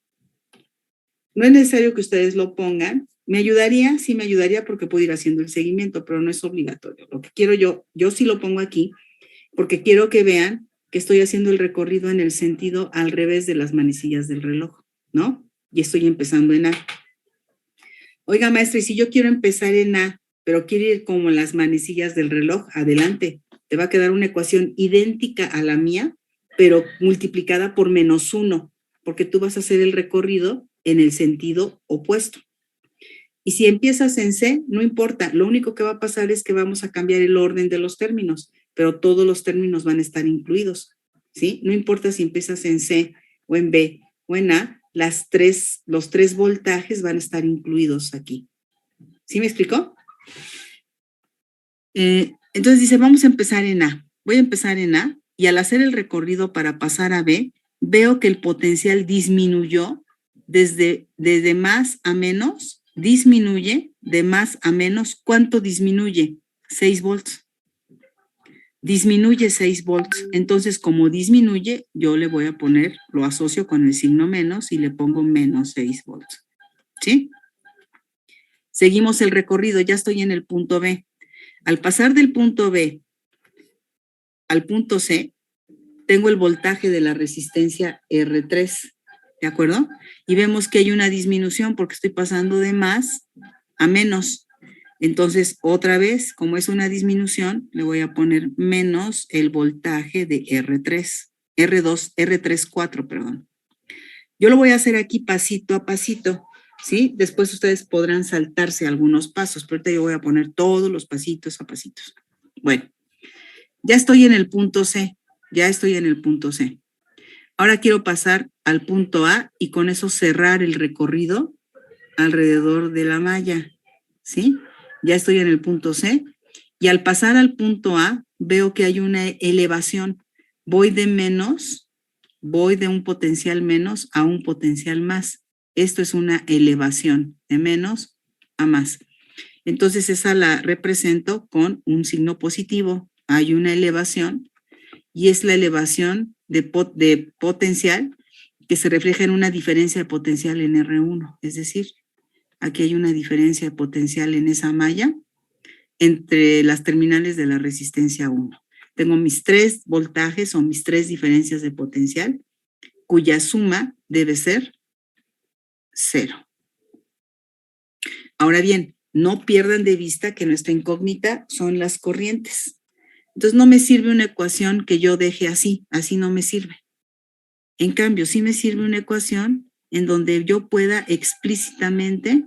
Speaker 1: No es necesario que ustedes lo pongan, Me ayudaría, sí me ayudaría porque puedo ir haciendo el seguimiento, pero no es obligatorio. Lo que quiero yo sí lo pongo aquí porque quiero que vean que estoy haciendo el recorrido en el sentido al revés de las manecillas del reloj, ¿no? Y estoy empezando en A. Oiga, maestra, y si yo quiero empezar en A, pero quiero ir como las manecillas del reloj, adelante. Te va a quedar una ecuación idéntica a la mía, pero multiplicada por -1, porque tú vas a hacer el recorrido en el sentido opuesto. Y si empiezas en C, no importa, lo único que va a pasar es que vamos a cambiar el orden de los términos, pero todos los términos van a estar incluidos, ¿sí? No importa si empiezas en C o en B o en A, los tres voltajes van a estar incluidos aquí. ¿Sí me explicó? Entonces dice, vamos a empezar en A. Voy a empezar en A y al hacer el recorrido para pasar a B, veo que el potencial disminuyó desde más a menos, disminuye de más a menos. ¿Cuánto disminuye? 6 volts. Disminuye 6 volts. Entonces, como disminuye, yo le voy a poner, lo asocio con el signo menos y le pongo menos 6 volts. ¿Sí? Seguimos el recorrido, ya estoy en el punto B. Al pasar del punto B al punto C, tengo el voltaje de la resistencia R3, ¿de acuerdo? Y vemos que hay una disminución porque estoy pasando de más a menos. Entonces, otra vez, como es una disminución, le voy a poner menos el voltaje de R3,4, perdón. Yo lo voy a hacer aquí pasito a pasito, ¿sí? Después ustedes podrán saltarse algunos pasos, pero ahorita yo voy a poner todos los pasitos a pasitos. Bueno, ya estoy en el punto C, Ahora quiero pasar al punto A y con eso cerrar el recorrido alrededor de la malla, ¿sí? Ya estoy en el punto C y al pasar al punto A veo que hay una elevación. Voy de un potencial menos a un potencial más. Esto es una elevación de menos a más. Entonces esa la represento con un signo positivo. Hay una elevación y es la elevación de potencial que se refleja en una diferencia de potencial en R1. Es decir, aquí hay una diferencia de potencial en esa malla entre las terminales de la resistencia 1. Tengo mis 3 voltajes o mis 3 diferencias de potencial, cuya suma debe ser 0. Ahora bien, no pierdan de vista que nuestra incógnita son las corrientes. Entonces no me sirve una ecuación que yo deje así no me sirve. En cambio, sí me sirve una ecuación en donde yo pueda explícitamente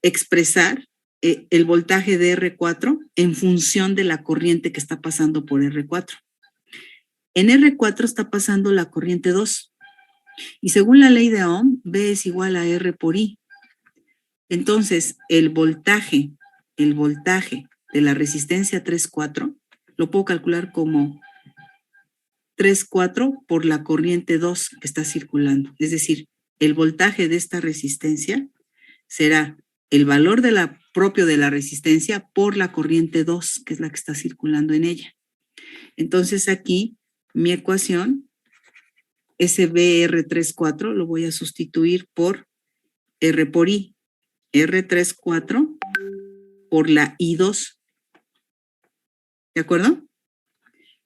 Speaker 1: expresar el voltaje de R4 en función de la corriente que está pasando por R4. En R4 está pasando la corriente 2 y según la ley de Ohm, B es igual a R por I. Entonces, el voltaje de la resistencia 3,4 lo puedo calcular como 3,4 por la corriente 2 que está circulando. Es decir, el voltaje de esta resistencia será el valor propio de la resistencia por la corriente 2, que es la que está circulando en ella. Entonces aquí mi ecuación, ese BR3,4 lo voy a sustituir por R por I. R3,4 por la I2. ¿De acuerdo?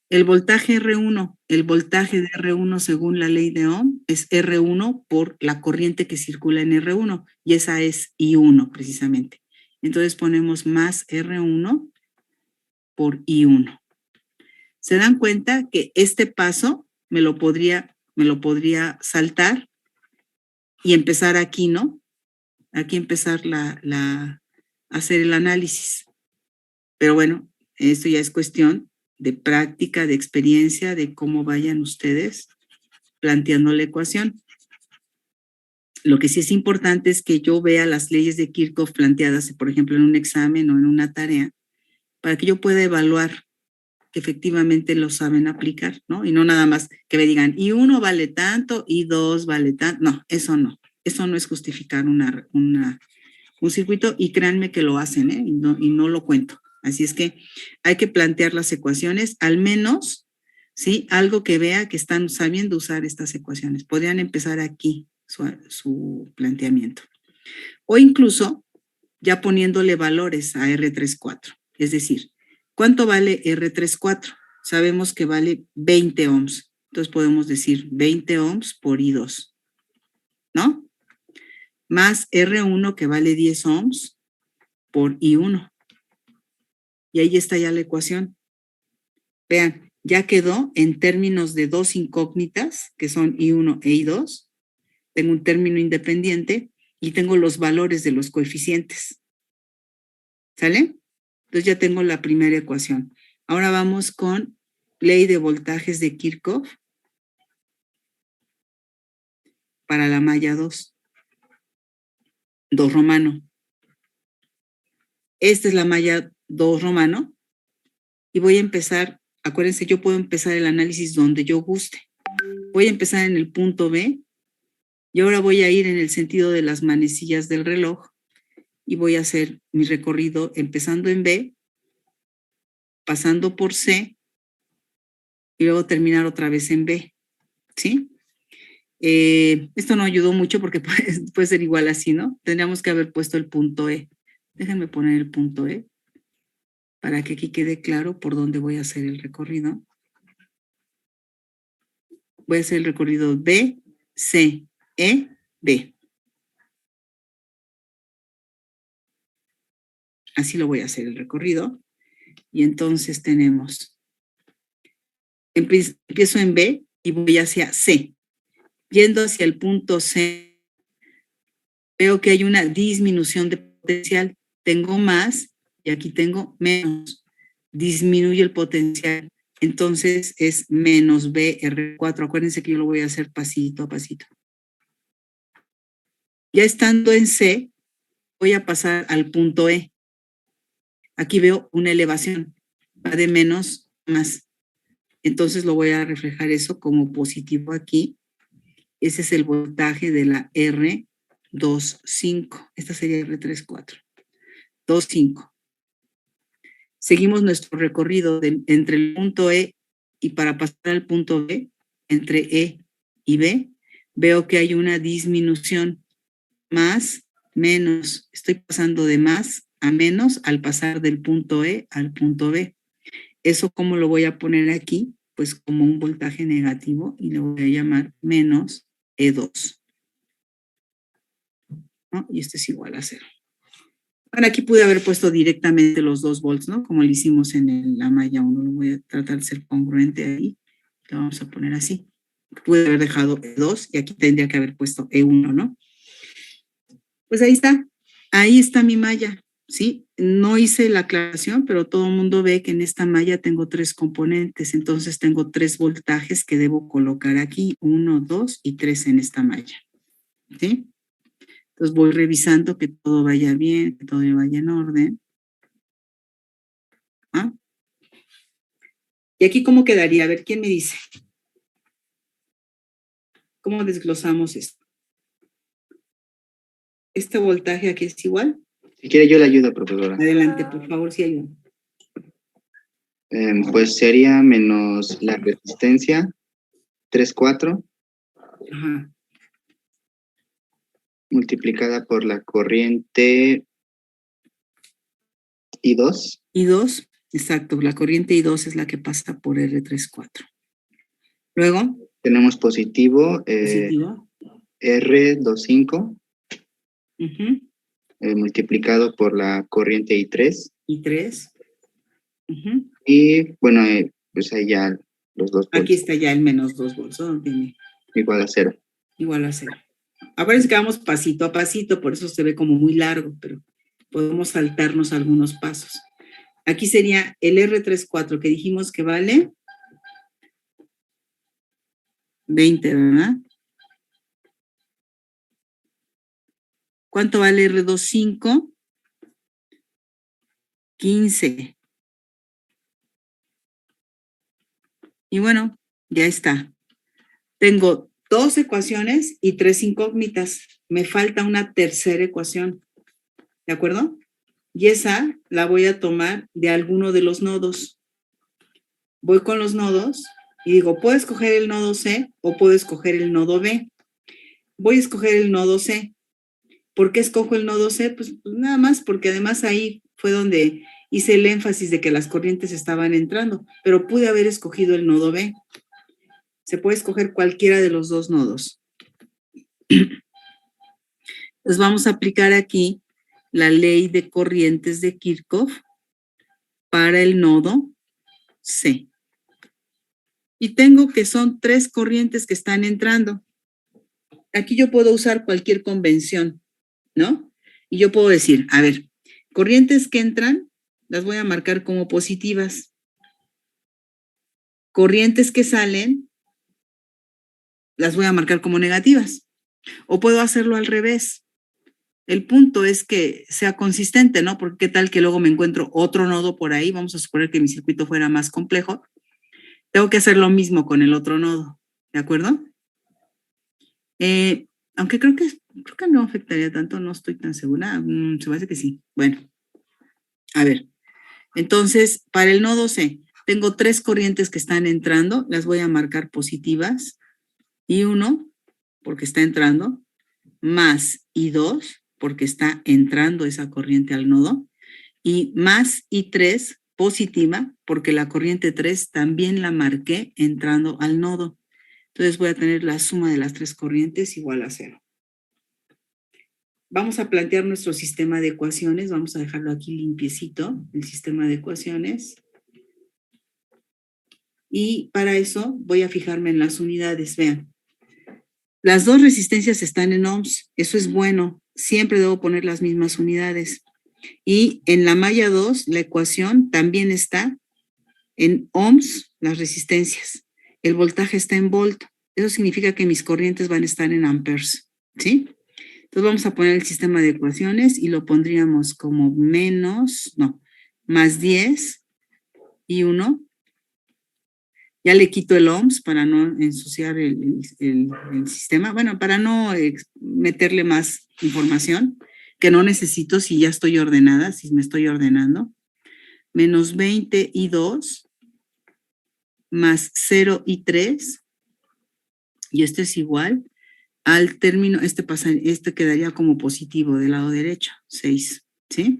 Speaker 1: El voltaje R1, el voltaje de R1 según la ley de Ohm es R1 por la corriente que circula en R1 y esa es I1 precisamente. Entonces ponemos más R1 por I1. ¿Se dan cuenta que este paso me lo podría saltar y empezar aquí, ¿no? Aquí empezar hacer el análisis. Pero bueno, esto ya es cuestión de práctica, de experiencia, de cómo vayan ustedes planteando la ecuación. Lo que sí es importante es que yo vea las leyes de Kirchhoff planteadas, por ejemplo, en un examen o en una tarea, para que yo pueda evaluar que efectivamente lo saben aplicar, ¿no? Y no nada más que me digan, y 1 vale tanto, y 2 vale tanto. No, eso no. Eso no es justificar un circuito y créanme que lo hacen, ¿eh? Y no lo cuento. Así es que hay que plantear las ecuaciones, al menos, ¿sí? Algo que vea que están sabiendo usar estas ecuaciones. Podrían empezar aquí su planteamiento. O incluso ya poniéndole valores a R34. Es decir, ¿cuánto vale R34? Sabemos que vale 20 ohms. Entonces podemos decir 20 ohms por I2, ¿no? Más R1 que vale 10 ohms por I1. Y ahí está ya la ecuación. Vean, ya quedó en términos de dos incógnitas, que son I1 e I2. Tengo un término independiente y tengo los valores de los coeficientes. ¿Sale? Entonces ya tengo la primera ecuación. Ahora vamos con ley de voltajes de Kirchhoff para la malla 2. 2 romano. Esta es la malla 2 romano. Y voy a empezar, acuérdense, yo puedo empezar el análisis donde yo guste. Voy a empezar en el punto B. Y ahora voy a ir en el sentido de las manecillas del reloj. Y voy a hacer mi recorrido empezando en B, pasando por C, y luego terminar otra vez en B, ¿sí? Esto no ayudó mucho porque puede ser igual así, ¿no? Tendríamos que haber puesto el punto E. Déjenme poner el punto E para que aquí quede claro por dónde voy a hacer el recorrido. Voy a hacer el recorrido B, C, E, B. Así lo voy a hacer el recorrido. Y entonces tenemos, empiezo en B y voy hacia C. Yendo hacia el punto C, veo que hay una disminución de potencial. Tengo más y aquí tengo menos. Disminuye el potencial. Entonces es menos BR4. Acuérdense que yo lo voy a hacer pasito a pasito. Ya estando en C, voy a pasar al punto E. Aquí veo una elevación. Va de menos a más. Entonces lo voy a reflejar eso como positivo aquí. Ese es el voltaje de la R25. Esta sería R34. 2,5. Seguimos nuestro recorrido entre el punto E y para pasar al punto B, entre E y B, veo que hay una disminución. Más, menos. Estoy pasando de más a menos al pasar del punto E al punto B. ¿Eso cómo lo voy a poner aquí? Pues como un voltaje negativo y lo voy a llamar menos E2. ¿No? Y esto es igual a 0. Ahora aquí pude haber puesto directamente los 2 volts, ¿no? Como lo hicimos en la malla 1. Lo voy a tratar de ser congruente ahí. Lo vamos a poner así. Pude haber dejado E2 y aquí tendría que haber puesto E1, ¿no? Pues ahí está. Ahí está mi malla, ¿sí? No hice la aclaración, pero todo el mundo ve que en esta malla tengo 3 componentes. Entonces tengo 3 voltajes que debo colocar aquí. 1, 2 y 3 en esta malla, ¿sí? Entonces voy revisando que todo vaya bien, que todo vaya en orden. ¿Ah? ¿Y aquí cómo quedaría? A ver, ¿quién me dice? ¿Cómo desglosamos esto? ¿Este voltaje aquí es igual?
Speaker 2: Si quiere yo le ayudo, profesora.
Speaker 1: Adelante, por favor, si ayuda.
Speaker 2: Pues sería menos la resistencia, 3,4.
Speaker 1: Ajá.
Speaker 2: Multiplicada por la corriente I2.
Speaker 1: I2, exacto, la corriente I2 es la que pasa por R34. Luego.
Speaker 2: Tenemos positivo,
Speaker 1: Positivo.
Speaker 2: R25.
Speaker 1: Uh-huh.
Speaker 2: Multiplicado por la corriente I3.
Speaker 1: I3. Uh-huh.
Speaker 2: Y bueno, pues ahí ya los 2 volts.
Speaker 1: Aquí está ya el menos 2 volts, ¿no?
Speaker 2: Igual a 0.
Speaker 1: Igual a 0. Ahora es que vamos pasito a pasito, por eso se ve como muy largo, pero podemos saltarnos algunos pasos. Aquí sería el R34 que dijimos que vale 20, ¿verdad? ¿Cuánto vale R25? 15. Y bueno, ya está. Tengo 2 ecuaciones y 3 incógnitas. Me falta una tercera ecuación. ¿De acuerdo? Y esa la voy a tomar de alguno de los nodos. Voy con los nodos y digo, puedo escoger el nodo C o puedo escoger el nodo B. Voy a escoger el nodo C. ¿Por qué escojo el nodo C? Pues nada más porque además ahí fue donde hice el énfasis de que las corrientes estaban entrando, pero pude haber escogido el nodo B. Se puede escoger cualquiera de los dos nodos. Entonces vamos a aplicar aquí la ley de corrientes de Kirchhoff para el nodo C. Y tengo que son 3 corrientes que están entrando. Aquí yo puedo usar cualquier convención, ¿no? Y yo puedo decir, a ver, corrientes que entran, las voy a marcar como positivas. Corrientes que salen, las voy a marcar como negativas. O puedo hacerlo al revés. El punto es que sea consistente, ¿no? Porque qué tal que luego me encuentro otro nodo por ahí, vamos a suponer que mi circuito fuera más complejo, tengo que hacer lo mismo con el otro nodo, ¿de acuerdo? Aunque creo que no afectaría tanto, no estoy tan segura, se me hace que sí. Bueno, a ver, entonces, para el nodo C, tengo 3 corrientes que están entrando, las voy a marcar positivas, y 1, porque está entrando, más y 2, porque está entrando esa corriente al nodo, y más y 3 positiva, porque la corriente 3 también la marqué entrando al nodo. Entonces voy a tener la suma de las 3 corrientes igual a 0. Vamos a plantear nuestro sistema de ecuaciones, vamos a dejarlo aquí limpiecito, el sistema de ecuaciones. Y para eso voy a fijarme en las unidades, vean. Las 2 resistencias están en ohms, eso es bueno, siempre debo poner las mismas unidades. Y en la malla 2, la ecuación también está en ohms, las resistencias. El voltaje está en volt, eso significa que mis corrientes van a estar en amperes, ¿sí? Entonces vamos a poner el sistema de ecuaciones y lo pondríamos como más 10 y 1. Ya le quito el ohms para no ensuciar el sistema. Bueno, para no meterle más información que no necesito si ya estoy ordenada, si me estoy ordenando. Menos 20 y 2, más 0 y 3. Y esto es igual al término, este quedaría como positivo del lado derecho, 6, ¿sí?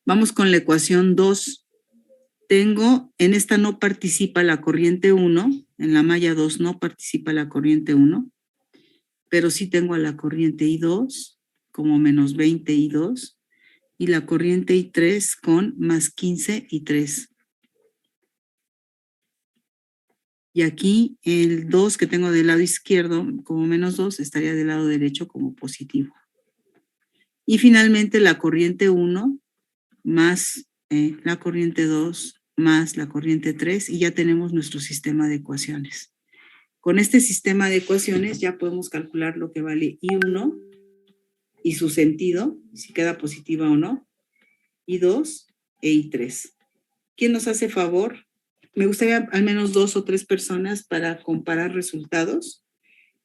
Speaker 1: Vamos con la ecuación 2. Tengo, en esta no participa la corriente 1, en la malla 2 no participa la corriente 1, pero sí tengo a la corriente I2 como menos 20 y 2, y la corriente I3 con más 15 y 3. Y aquí el 2 que tengo del lado izquierdo como menos 2 estaría del lado derecho como positivo. Y finalmente la corriente 1 más la corriente 2 más la corriente 3 y ya tenemos nuestro sistema de ecuaciones. Con este sistema de ecuaciones ya podemos calcular lo que vale I1 y su sentido, si queda positiva o no, I2 e I3. ¿Quién nos hace favor? Me gustaría al menos 2 o 3 personas para comparar resultados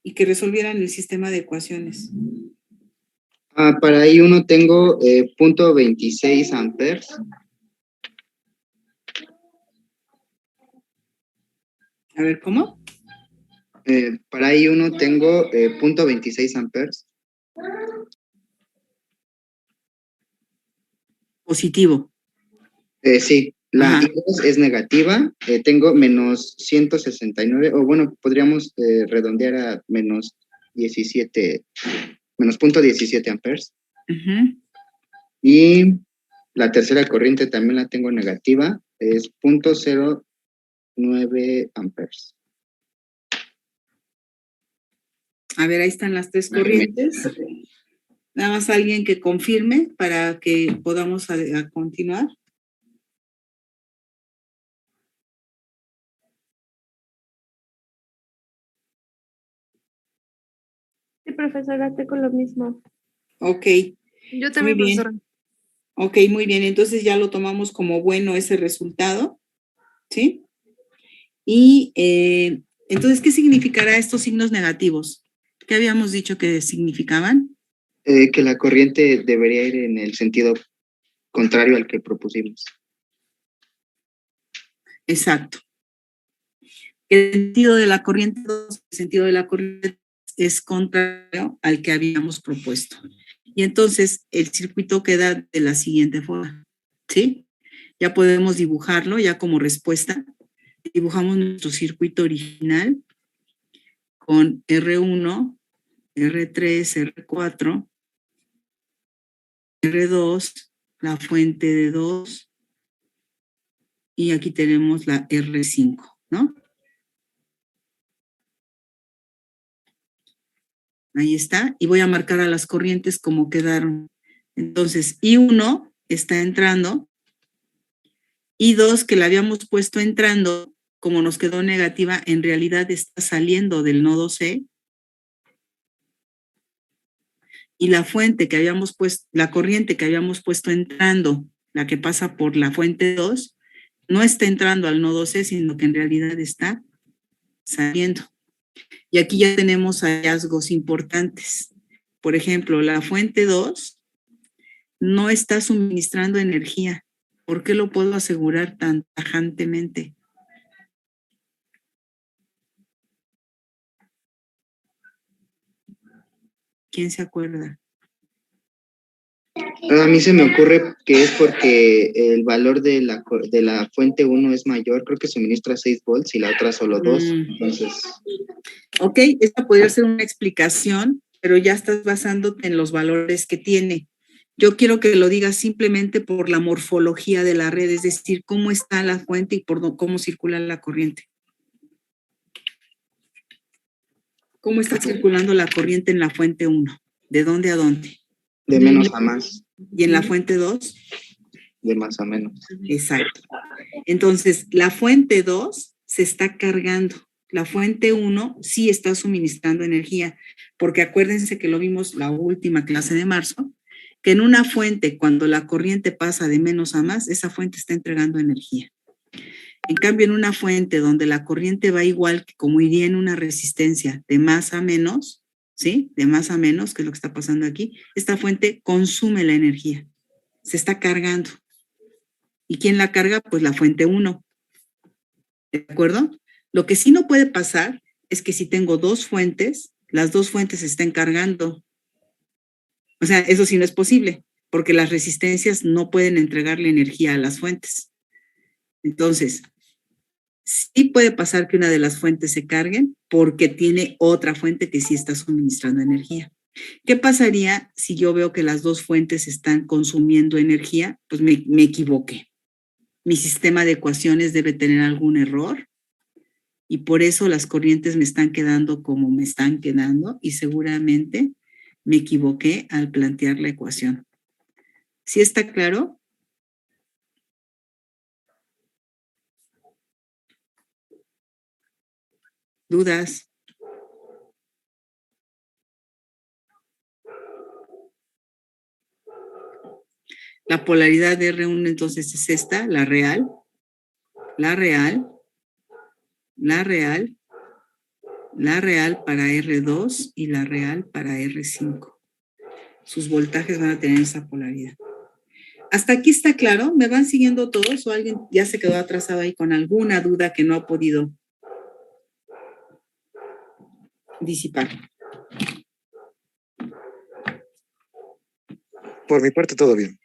Speaker 1: y que resolvieran el sistema de ecuaciones.
Speaker 2: Para I1 tengo 0.26 amperes.
Speaker 1: A ver, ¿cómo?
Speaker 2: Para I1 tengo 0.26 amperes.
Speaker 1: Positivo.
Speaker 2: Sí, la I2 es negativa. Tengo menos 169, o bueno, podríamos redondear a menos 17, menos 0.17 amperes. Y la tercera corriente también la tengo negativa, es 0.09 amperes.
Speaker 1: A ver, ahí están las 3 corrientes. Nada más alguien que confirme para que podamos a continuar.
Speaker 3: Sí, profesora, tengo lo mismo.
Speaker 1: Ok.
Speaker 3: Yo también,
Speaker 1: muy bien.
Speaker 3: profesora.
Speaker 1: Ok, muy bien. Entonces ya lo tomamos como bueno ese resultado, ¿sí? Y entonces, ¿qué significará estos signos negativos? ¿Qué habíamos dicho que significaban?
Speaker 2: Que la corriente debería ir en el sentido contrario al que propusimos.
Speaker 1: Exacto. El sentido de la corriente 2, el sentido de la corriente es contrario al que habíamos propuesto. Y entonces el circuito queda de la siguiente forma, ¿sí? Ya podemos dibujarlo ya como respuesta. Dibujamos nuestro circuito original con R1, R3, R4, R2, la fuente de 2, y aquí tenemos la R5, ¿no? Ahí está, y voy a marcar a las corrientes como quedaron. Entonces, I1 está entrando, I2 que la habíamos puesto entrando, como nos quedó negativa, en realidad está saliendo del nodo C, y la fuente que habíamos puesto, la corriente que habíamos puesto entrando, la que pasa por la fuente 2, no está entrando al nodo C, sino que en realidad está saliendo. Y aquí ya tenemos hallazgos importantes. Por ejemplo, la fuente 2 no está suministrando energía. ¿Por qué lo puedo asegurar tan tajantemente? ¿Quién se acuerda?
Speaker 2: A mí se me ocurre que es porque el valor de la fuente 1 es mayor, creo que suministra 6 volts y la otra solo 2, entonces...
Speaker 1: Ok, esta podría ser una explicación, pero ya estás basándote en los valores que tiene. Yo quiero que lo digas simplemente por la morfología de la red, es decir, cómo está la fuente y por cómo circula la corriente. ¿Cómo está circulando la corriente en la fuente 1? ¿De dónde a dónde?
Speaker 2: De menos a más.
Speaker 1: ¿Y en la fuente 2?
Speaker 2: De más a menos.
Speaker 1: Exacto. Entonces, la fuente 2 se está cargando. La fuente 1 sí está suministrando energía, porque acuérdense que lo vimos la última clase de marzo, que en una fuente, cuando la corriente pasa de menos a más, esa fuente está entregando energía. En cambio, en una fuente donde la corriente va igual que como iría en una resistencia de más a menos, ¿sí? De más a menos, que es lo que está pasando aquí, esta fuente consume la energía, se está cargando. ¿Y quién la carga? Pues la fuente 1. ¿De acuerdo? Lo que sí no puede pasar es que si tengo dos fuentes, las dos fuentes se estén cargando. O sea, eso sí no es posible, porque las resistencias no pueden entregarle energía a las fuentes. Entonces, sí puede pasar que una de las fuentes se carguen porque tiene otra fuente que sí está suministrando energía. ¿Qué pasaría si yo veo que las dos fuentes están consumiendo energía? Pues me equivoqué. Mi sistema de ecuaciones debe tener algún error y por eso las corrientes me están quedando como me están quedando y seguramente me equivoqué al plantear la ecuación. ¿Sí está claro? ¿Dudas? La polaridad de R1 entonces es esta, la real, la real, la real, la real para R2 y la real para R5. Sus voltajes van a tener esa polaridad. ¿Hasta aquí está claro? ¿Me van siguiendo todos o alguien ya se quedó atrasado ahí con alguna duda que no ha podido disipar?
Speaker 4: Por mi parte, todo bien.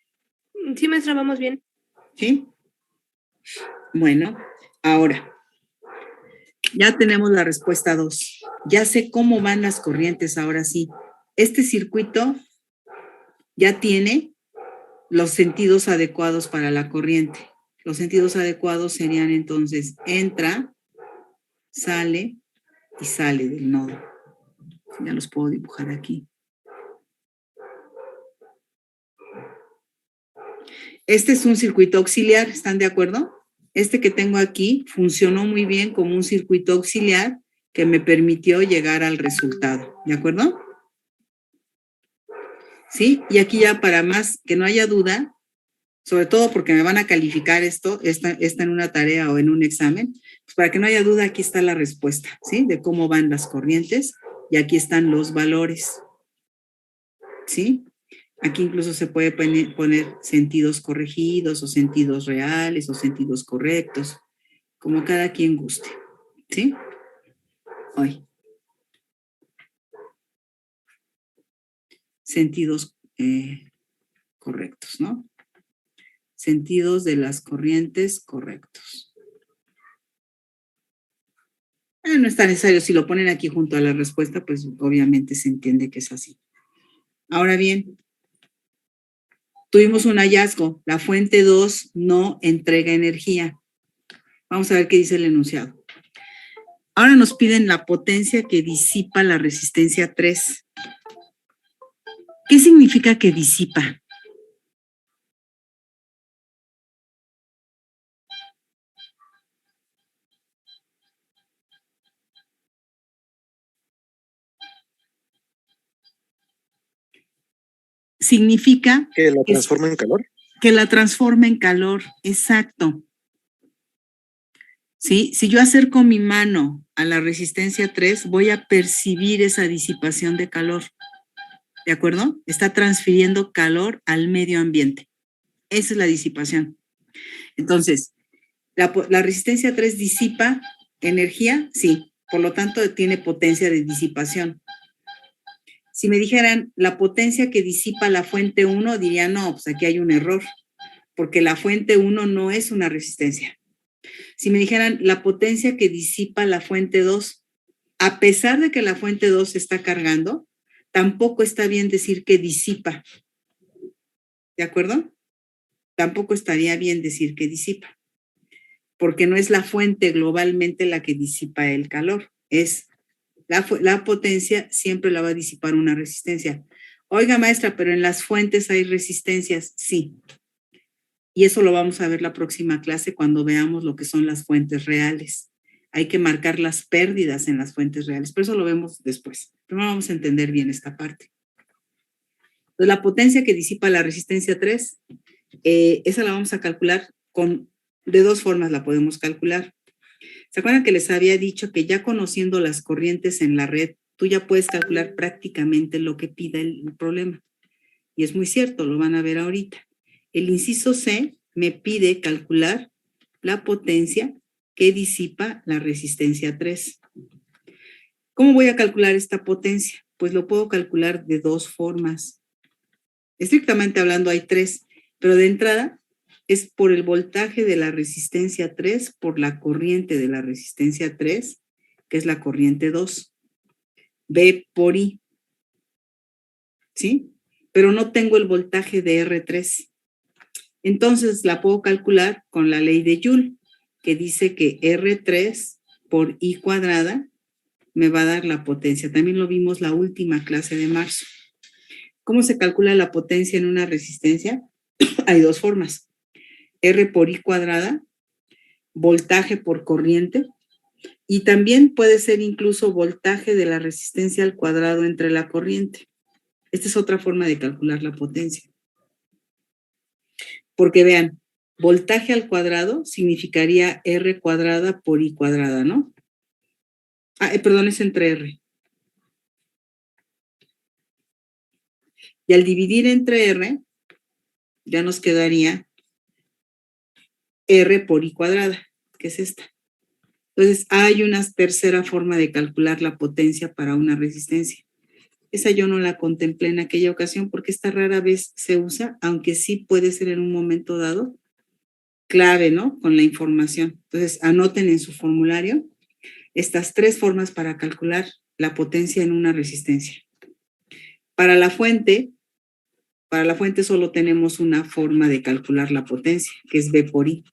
Speaker 3: Sí, maestra, vamos bien.
Speaker 1: ¿Sí? Bueno, ahora, ya tenemos la respuesta 2. Ya sé cómo van las corrientes ahora sí. Este circuito ya tiene los sentidos adecuados para la corriente. Los sentidos adecuados serían entonces entra, sale y sale del nodo. Ya los puedo dibujar aquí. Este es un circuito auxiliar, ¿están de acuerdo? Este que tengo aquí funcionó muy bien como un circuito auxiliar que me permitió llegar al resultado, ¿de acuerdo? ¿Sí? Y aquí ya para más que no haya duda, sobre todo porque me van a calificar esta en una tarea o en un examen, pues para que no haya duda, aquí está la respuesta, ¿sí? De cómo van las corrientes y aquí están los valores, ¿sí? Aquí incluso se puede poner sentidos corregidos o sentidos reales o sentidos correctos, como cada quien guste, ¿sí? Hoy. Sentidos correctos, ¿no? Sentidos de las corrientes correctos. No está necesario, si lo ponen aquí junto a la respuesta, pues obviamente se entiende que es así. Ahora bien, tuvimos un hallazgo, la fuente 2 no entrega energía. Vamos a ver qué dice el enunciado. Ahora nos piden la potencia que disipa la resistencia 3. ¿Qué significa que disipa? Significa
Speaker 4: que la transforma en calor.
Speaker 1: Que la transforma en calor, exacto. ¿Sí? Si yo acerco mi mano a la resistencia 3, voy a percibir esa disipación de calor. ¿De acuerdo? Está transfiriendo calor al medio ambiente. Esa es la disipación. Entonces, ¿la resistencia 3 disipa energía? Sí. Por lo tanto, tiene potencia de disipación. Si me dijeran la potencia que disipa la fuente 1, diría, no, pues aquí hay un error, porque la fuente 1 no es una resistencia. Si me dijeran la potencia que disipa la fuente 2, a pesar de que la fuente 2 está cargando, tampoco está bien decir que disipa. ¿De acuerdo? Tampoco estaría bien decir que disipa, porque no es la fuente globalmente la que disipa el calor, es la potencia siempre la va a disipar una resistencia. Oiga, maestra, pero en las fuentes hay resistencias, sí. Y eso lo vamos a ver la próxima clase cuando veamos lo que son las fuentes reales. Hay que marcar las pérdidas en las fuentes reales, pero eso lo vemos después. Primero vamos a entender bien esta parte. Entonces, la potencia que disipa la resistencia 3, esa la vamos a calcular de dos formas la podemos calcular. ¿Se acuerdan que les había dicho que ya conociendo las corrientes en la red, tú ya puedes calcular prácticamente lo que pida el problema? Y es muy cierto, lo van a ver ahorita. El inciso C me pide calcular la potencia que disipa la resistencia 3. ¿Cómo voy a calcular esta potencia? Pues lo puedo calcular de dos formas. Estrictamente hablando hay tres, pero de entrada es por el voltaje de la resistencia 3 por la corriente de la resistencia 3, que es la corriente 2. V por I. ¿Sí? Pero no tengo el voltaje de R3. Entonces la puedo calcular con la ley de Joule, que dice que R3 por I cuadrada me va a dar la potencia. También lo vimos la última clase de marzo. ¿Cómo se calcula la potencia en una resistencia? Hay dos formas. R por I cuadrada, voltaje por corriente, y también puede ser incluso voltaje de la resistencia al cuadrado entre la corriente. Esta es otra forma de calcular la potencia. Porque vean, voltaje al cuadrado significaría R cuadrada por I cuadrada, ¿no? Perdón, es entre R. Y al dividir entre R, ya nos quedaría R por I cuadrada, que es esta. Entonces, hay una tercera forma de calcular la potencia para una resistencia. Esa yo no la contemplé en aquella ocasión porque esta rara vez se usa, aunque sí puede ser en un momento dado clave, ¿no? Con la información. Entonces, anoten en su formulario estas tres formas para calcular la potencia en una resistencia. Para la fuente solo tenemos una forma de calcular la potencia, que es V por I,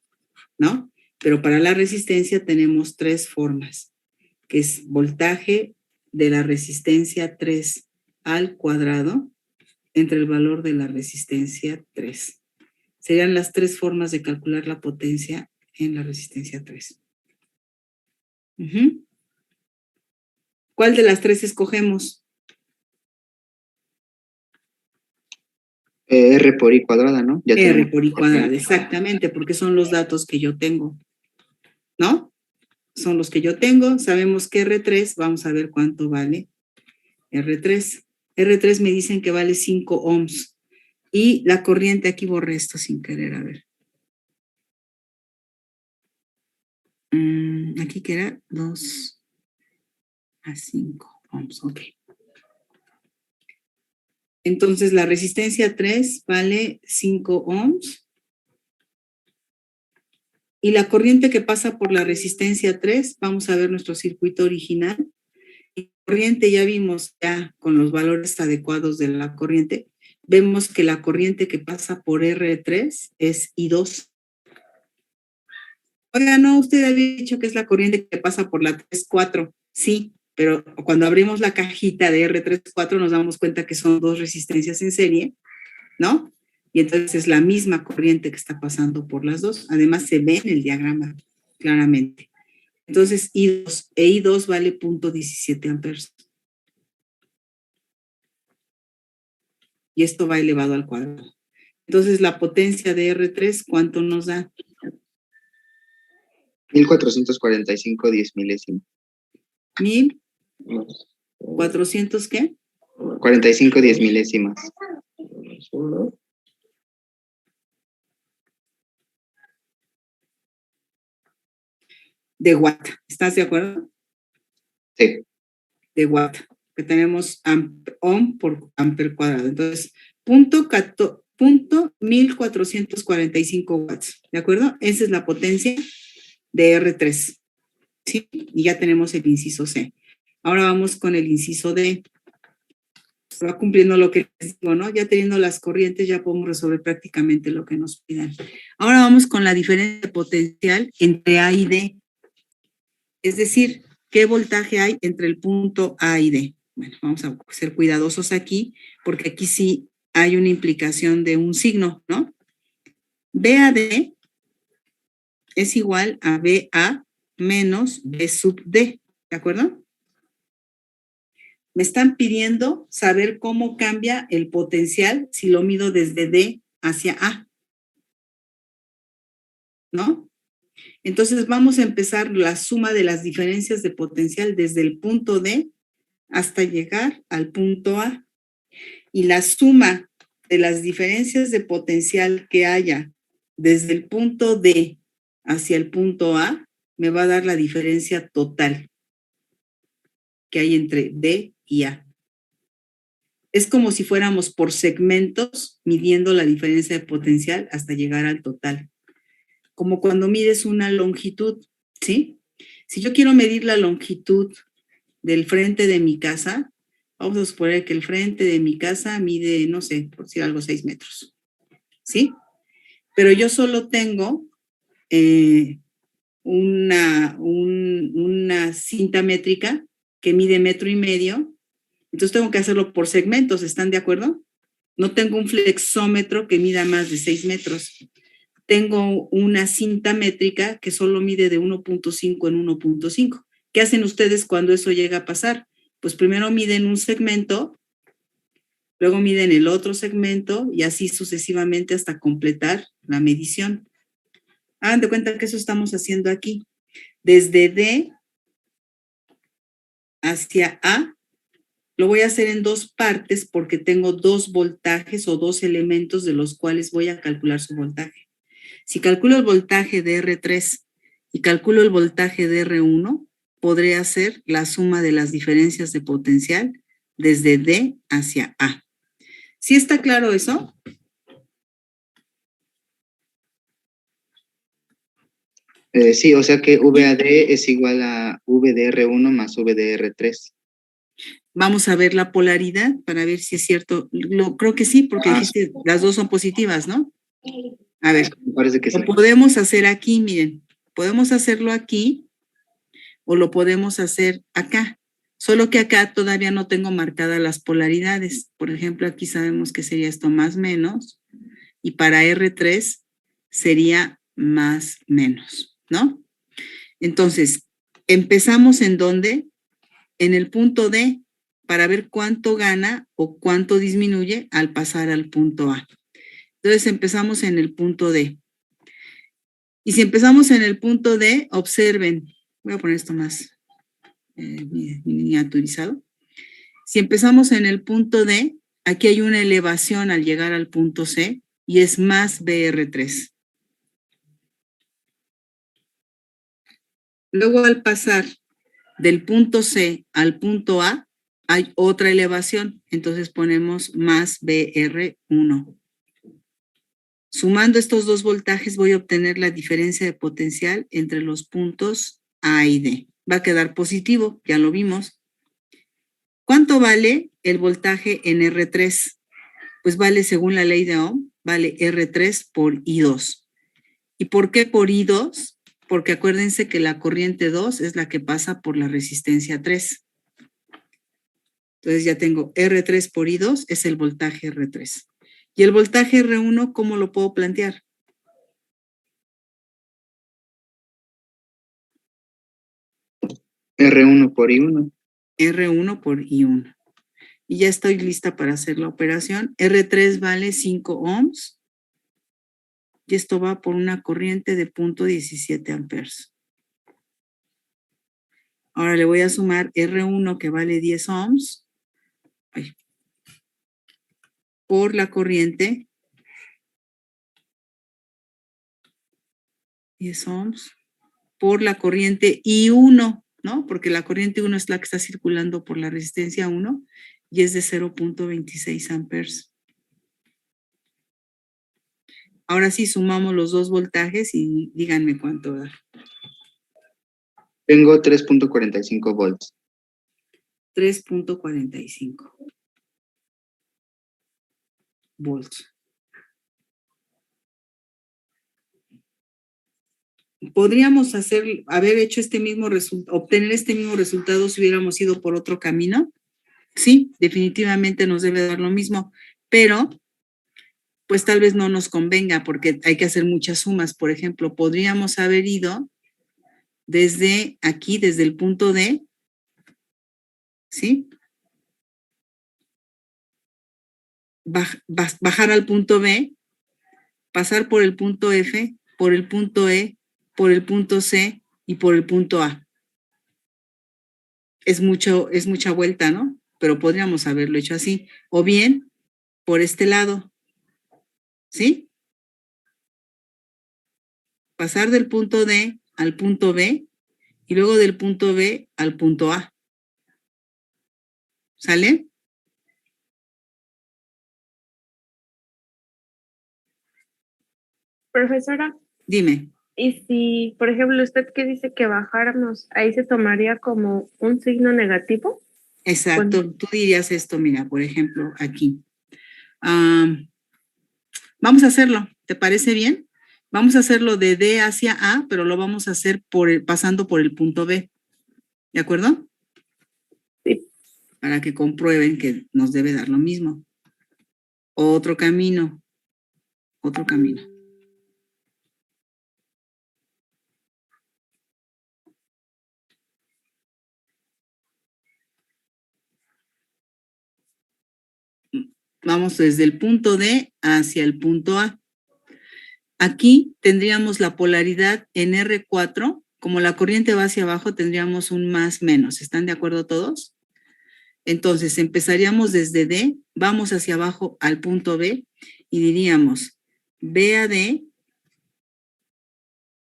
Speaker 1: ¿no? Pero para la resistencia tenemos tres formas, que es voltaje de la resistencia 3 al cuadrado entre el valor de la resistencia 3. Serían las tres formas de calcular la potencia en la resistencia 3. ¿Cuál de las tres escogemos?
Speaker 2: R por I cuadrada, ¿no? Ya
Speaker 1: R por I cuadrada, exactamente, porque son los datos que yo tengo, ¿no? Son los que yo tengo. Sabemos que R3, vamos a ver cuánto vale R3. R3 me dicen que vale 5 ohms. Y la corriente, aquí borré esto sin querer, a ver. Aquí que era 2 a 5 ohms, ok. Entonces, la resistencia 3 vale 5 ohms. Y la corriente que pasa por la resistencia 3, vamos a ver nuestro circuito original. Y corriente ya vimos ya con los valores adecuados de la corriente. Vemos que la corriente que pasa por R3 es I2. Oiga, no, usted había dicho que es la corriente que pasa por la 3,4. Sí, pero cuando abrimos la cajita de R3,4 nos damos cuenta que son dos resistencias en serie, ¿no? Y entonces es la misma corriente que está pasando por las dos. Además se ve en el diagrama claramente. Entonces I2 vale 0.17 amperes. Y esto va elevado al cuadrado. Entonces la potencia de R3, ¿cuánto nos da?
Speaker 2: 1445 10 milésimas.
Speaker 1: 1400 ¿qué?
Speaker 2: 45 10 milésimas.
Speaker 1: De watt. ¿Estás de acuerdo?
Speaker 2: Sí.
Speaker 1: De watt. Que tenemos ohm por amper cuadrado. Entonces, punto 1445 watts. ¿De acuerdo? Esa es la potencia de R3. ¿Sí? Y ya tenemos el inciso C. Ahora vamos con el inciso D. Va cumpliendo lo que les digo, ¿no? Ya teniendo las corrientes, ya podemos resolver prácticamente lo que nos pidan. Ahora vamos con la diferencia potencial entre A y D. Es decir, ¿qué voltaje hay entre el punto A y D? Bueno, vamos a ser cuidadosos aquí, porque aquí sí hay una implicación de un signo, ¿no? BAD es igual a BA menos B sub D, ¿de acuerdo? Me están pidiendo saber cómo cambia el potencial si lo mido desde D hacia A, ¿no? Entonces vamos a empezar la suma de las diferencias de potencial desde el punto D hasta llegar al punto A. Y la suma de las diferencias de potencial que haya desde el punto D hacia el punto A me va a dar la diferencia total que hay entre D y A. Es como si fuéramos por segmentos midiendo la diferencia de potencial hasta llegar al total. Como cuando mides una longitud, ¿sí? Si yo quiero medir la longitud del frente de mi casa, vamos a suponer que el frente de mi casa mide, no sé, por decir algo, 6 metros, ¿sí? Pero yo solo tengo una cinta métrica que mide 1,5 metros, entonces tengo que hacerlo por segmentos, ¿están de acuerdo? No tengo un flexómetro que mida más de 6 metros. Tengo una cinta métrica que solo mide de 1.5 en 1.5. ¿Qué hacen ustedes cuando eso llega a pasar? Pues primero miden un segmento, luego miden el otro segmento y así sucesivamente hasta completar la medición. Hagan de cuenta que eso estamos haciendo aquí. Desde D hacia A, lo voy a hacer en dos partes porque tengo dos voltajes o dos elementos de los cuales voy a calcular su voltaje. Si calculo el voltaje de R3 y calculo el voltaje de R1, podré hacer la suma de las diferencias de potencial desde D hacia A. ¿Sí está claro eso?
Speaker 2: Sí, o sea que VAD es igual a VDR1 más VDR3.
Speaker 1: Vamos a ver la polaridad para ver si es cierto. Creo que sí, porque dijiste las dos son positivas, ¿no? A ver,
Speaker 2: me parece que sí.
Speaker 1: lo podemos hacer aquí, miren. Podemos hacerlo aquí o lo podemos hacer acá. Solo que acá todavía no tengo marcadas las polaridades. Por ejemplo, aquí sabemos que sería esto más menos y para R3 sería más menos, ¿no? Entonces, empezamos en dónde? En el punto D para ver cuánto gana o cuánto disminuye al pasar al punto A. Entonces empezamos en el punto D. Y si empezamos en el punto D, observen, voy a poner esto más miniaturizado. Si empezamos en el punto D, aquí hay una elevación al llegar al punto C y es más BR3. Luego al pasar del punto C al punto A, hay otra elevación, entonces ponemos más BR1. Sumando estos dos voltajes voy a obtener la diferencia de potencial entre los puntos A y D. Va a quedar positivo, ya lo vimos. ¿Cuánto vale el voltaje en R3? Pues vale, según la ley de Ohm, vale R3 por I2. ¿Y por qué por I2? Porque acuérdense que la corriente 2 es la que pasa por la resistencia 3. Entonces ya tengo R3 por I2 es el voltaje R3. ¿Y el voltaje R1 cómo lo puedo plantear?
Speaker 2: R1 por I1.
Speaker 1: R1 por I1. Y ya estoy lista para hacer la operación. R3 vale 5 ohms. Y esto va por una corriente de 0.17 amperes. Ahora le voy a sumar R1 que vale 10 ohms. Por la corriente 10 ohms por la corriente I1, ¿no? Porque la corriente 1 es la que está circulando por la resistencia 1 y es de 0.26 amperes. Ahora sí sumamos los dos voltajes y díganme cuánto da.
Speaker 2: Tengo 3.45 volts.
Speaker 1: 3.45 volts. Podríamos haber hecho este mismo resultado, obtener este mismo resultado si hubiéramos ido por otro camino. Sí, definitivamente nos debe dar lo mismo, pero pues tal vez no nos convenga porque hay que hacer muchas sumas. Por ejemplo, podríamos haber ido desde aquí, desde el punto D, ¿sí? Bajar al punto B, pasar por el punto F, por el punto E, por el punto C y por el punto A. Es mucha vuelta, ¿no? Pero podríamos haberlo hecho así. O bien, por este lado, ¿sí? Pasar del punto D al punto B y luego del punto B al punto A. ¿Sale?
Speaker 3: Profesora,
Speaker 1: Dime.
Speaker 3: y si, por ejemplo, usted que dice que bajáramos, ahí se tomaría como un signo negativo.
Speaker 1: Exacto.
Speaker 3: Bueno.
Speaker 1: Tú dirías esto, mira, por ejemplo, aquí. Vamos a hacerlo. ¿Te parece bien? Vamos a hacerlo de D hacia A, pero lo vamos a hacer pasando por el punto B. ¿De acuerdo?
Speaker 3: Sí.
Speaker 1: Para que comprueben que nos debe dar lo mismo. Otro camino. Otro camino. Vamos desde el punto D hacia el punto A. Aquí tendríamos la polaridad en R4. Como la corriente va hacia abajo, tendríamos un más menos. ¿Están de acuerdo todos? Entonces, empezaríamos desde D, vamos hacia abajo al punto B y diríamos B a D,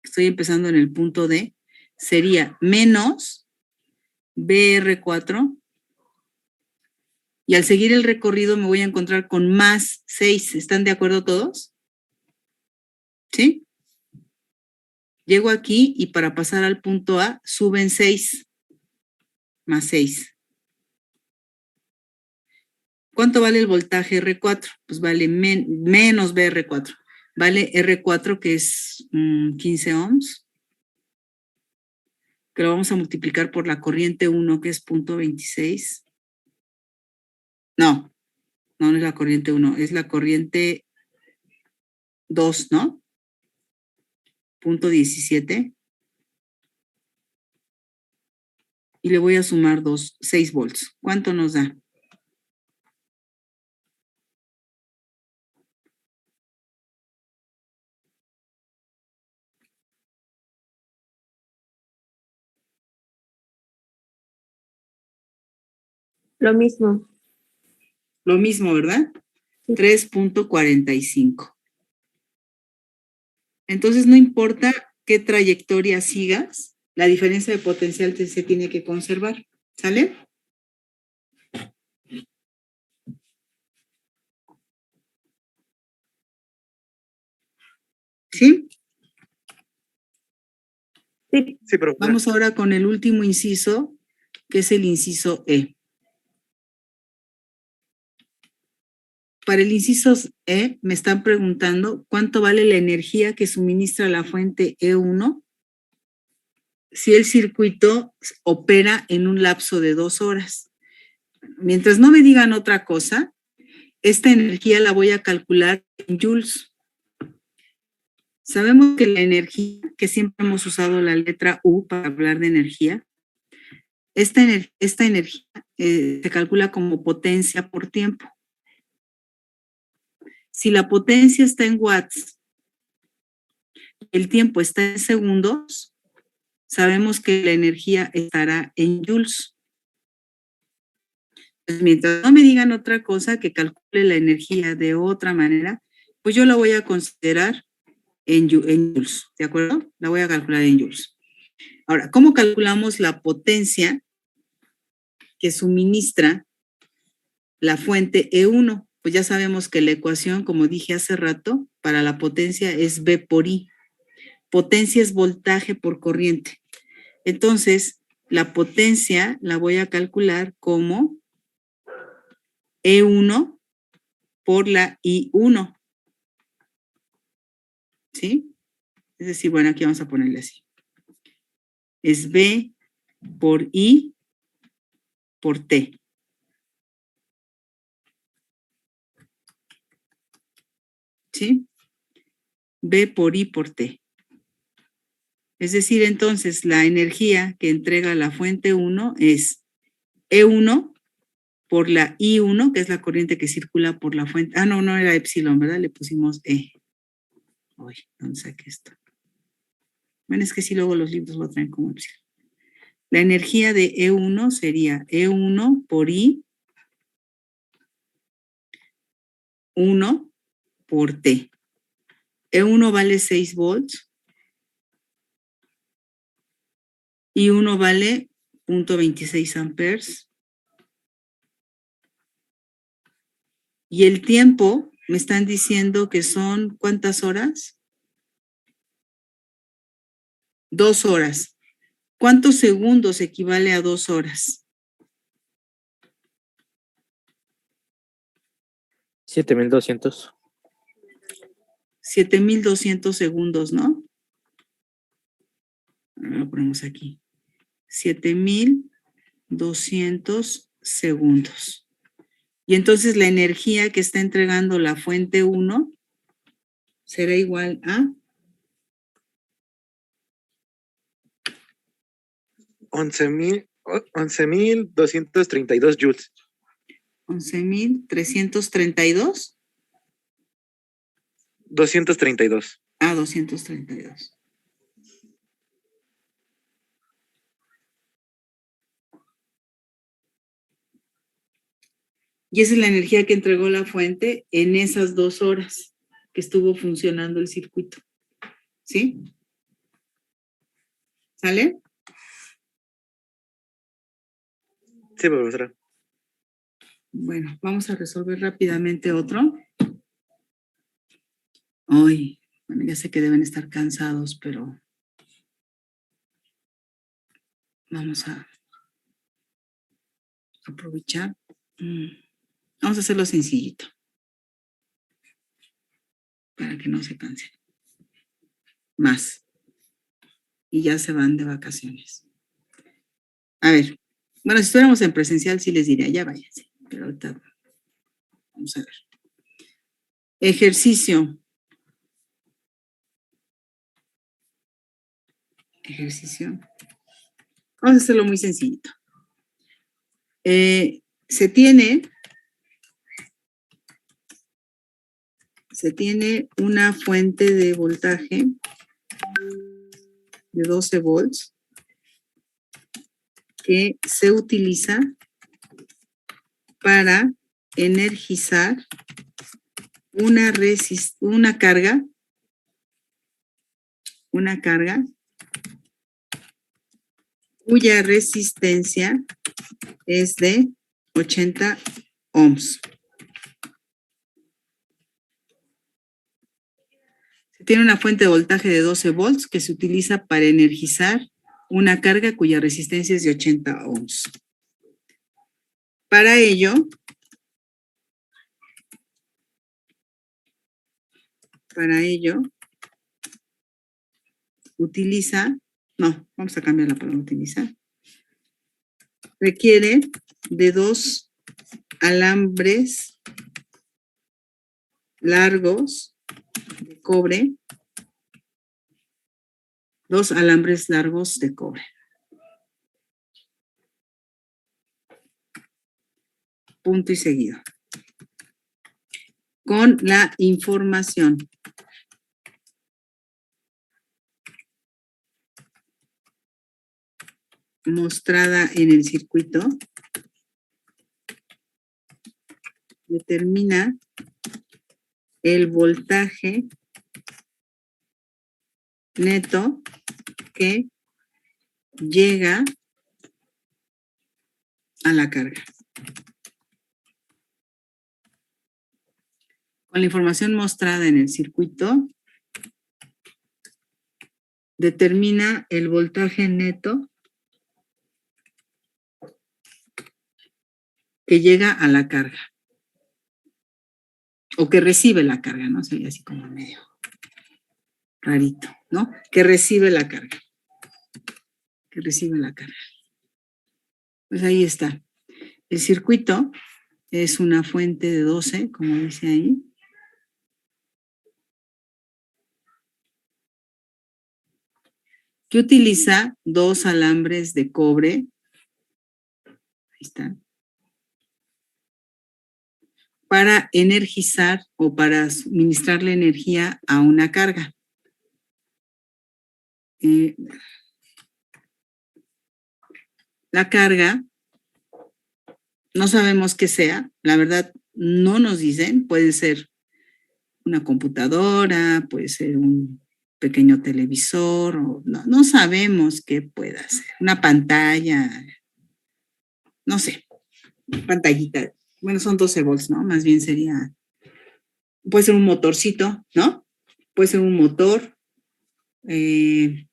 Speaker 1: estoy empezando en el punto D, sería menos BR4 y al seguir el recorrido me voy a encontrar con más 6. ¿Están de acuerdo todos? ¿Sí? Llego aquí y para pasar al punto A suben 6 más 6. ¿Cuánto vale el voltaje R4? Pues vale menos BR4. Vale R4 que es 15 ohms, que lo vamos a multiplicar por la corriente 1 que es 0.26. No es la corriente 1, es la corriente 2, ¿no? 0.17. Y le voy a sumar 6 volts. ¿Cuánto nos da?
Speaker 3: Lo mismo.
Speaker 1: Lo mismo, ¿verdad?
Speaker 3: Sí.
Speaker 1: 3.45. Entonces, no importa qué trayectoria sigas, la diferencia de potencial se tiene que conservar. ¿Sale? ¿Sí?
Speaker 3: Sí,
Speaker 4: Sí, profesora.
Speaker 1: Vamos ahora con el último inciso, que es el inciso E. Para el inciso E, me están preguntando cuánto vale la energía que suministra la fuente E1 si el circuito opera en un lapso de 2 horas. Mientras no me digan otra cosa, esta energía la voy a calcular en joules. Sabemos que la energía, que siempre hemos usado la letra U para hablar de energía, esta energía se calcula como potencia por tiempo. Si la potencia está en watts, el tiempo está en segundos, sabemos que la energía estará en joules. Pues mientras no me digan otra cosa que calcule la energía de otra manera, pues yo la voy a considerar en joules, ¿de acuerdo? La voy a calcular en joules. Ahora, ¿cómo calculamos la potencia que suministra la fuente E1? Pues ya sabemos que la ecuación, como dije hace rato, para la potencia es V por I. Potencia es voltaje por corriente. Entonces, la potencia la voy a calcular como E1 por la I1. ¿Sí? Es decir, bueno, aquí vamos a ponerle así. Es V por I por T. ¿Sí? V por I por T. Es decir, entonces, la energía que entrega la fuente 1 es E1 por la I1, que es la corriente que circula por la fuente. Ah, no era epsilon, ¿verdad? Le pusimos E. Uy, ¿dónde saqué esto? Bueno, es que sí, luego los libros lo traen como epsilon. La energía de E1 sería E1 por I 1 por T. E1 vale 6 volts. I1 vale 0.26 amperes. Y el tiempo, me están diciendo que son, ¿cuántas horas? 2 horas. ¿Cuántos segundos equivale a 2 horas?
Speaker 4: 7,200.
Speaker 1: 7,200 segundos, ¿no? Lo ponemos aquí. 7,200 segundos. Y entonces la energía que está entregando la fuente 1 será igual a
Speaker 4: 11,232 joules.
Speaker 1: 11,332.
Speaker 4: 232.
Speaker 1: 232. Y esa es la energía que entregó la fuente en esas 2 horas que estuvo funcionando el circuito. ¿Sí? ¿Sale?
Speaker 4: Sí, profesora.
Speaker 1: Bueno, vamos a resolver rápidamente otro. Ay, bueno, ya sé que deben estar cansados, pero vamos a aprovechar. Vamos a hacerlo sencillito para que no se cansen más. Y ya se van de vacaciones. A ver, bueno, si estuviéramos en presencial sí les diría, ya váyanse, pero ahorita vamos a ver. Ejercicio. Vamos a hacerlo muy sencillito. Se tiene una fuente de voltaje de 12 volts que se utiliza para energizar una carga cuya resistencia es de 80 ohms. Tiene una fuente de voltaje de 12 volts que se utiliza para energizar una carga cuya resistencia es de 80 ohms. Para ello, utiliza, no, vamos a cambiar la palabra utilizar. Requiere de 2 alambres largos de cobre, 2 alambres largos de cobre. Punto y seguido. Con la información mostrada en el circuito, determina el voltaje neto que llega a la carga. Con la información mostrada en el circuito, determina el voltaje neto que llega a la carga. O que recibe la carga, ¿no? Sería así como medio rarito, ¿no? Que recibe la carga. Que recibe la carga. Pues ahí está. El circuito es una fuente de 12, como dice ahí. Que utiliza 2 alambres de cobre. Ahí está. Para energizar o para suministrarle energía a una carga. La carga, no sabemos qué sea, la verdad no nos dicen, puede ser una computadora, puede ser un pequeño televisor, o no sabemos qué pueda ser, una pantalla, no sé, pantallita, bueno, son 12 volts, ¿no? Más bien sería, puede ser un motorcito, ¿no? Puede ser un motor, puede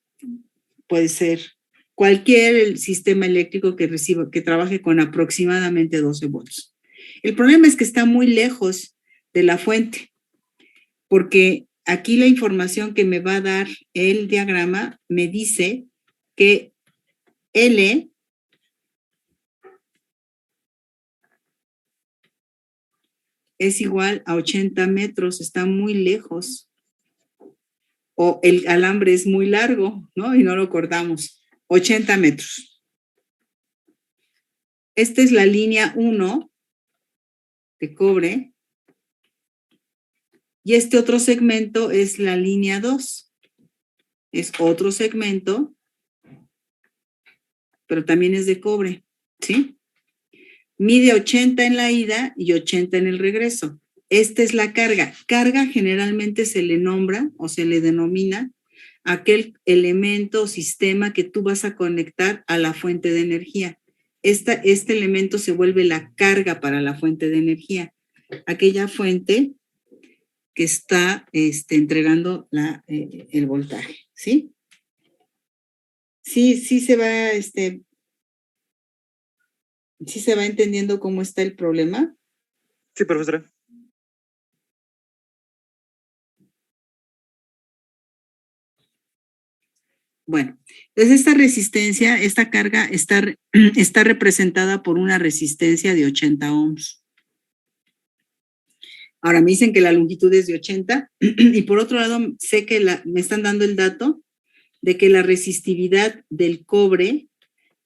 Speaker 1: ser cualquier sistema eléctrico que reciba, que trabaje con aproximadamente 12 volts. El problema es que está muy lejos de la fuente, porque aquí la información que me va a dar el diagrama me dice que L es igual a 80 metros, está muy lejos. O el alambre es muy largo, ¿no? Y no lo cortamos. 80 metros. Esta es la línea 1 de cobre. Y este otro segmento es la línea 2. Es otro segmento, pero también es de cobre, ¿sí? Mide 80 en la ida y 80 en el regreso. Esta es la carga. Carga generalmente se le nombra o se le denomina aquel elemento o sistema que tú vas a conectar a la fuente de energía. Este elemento se vuelve la carga para la fuente de energía. Aquella fuente que está entregando el voltaje, ¿sí? Sí se va, sí se va entendiendo cómo está el problema.
Speaker 4: Sí, profesora.
Speaker 1: Bueno, entonces esta resistencia, esta carga está representada por una resistencia de 80 ohms. Ahora me dicen que la longitud es de 80 y por otro lado sé que me están dando el dato de que la resistividad del cobre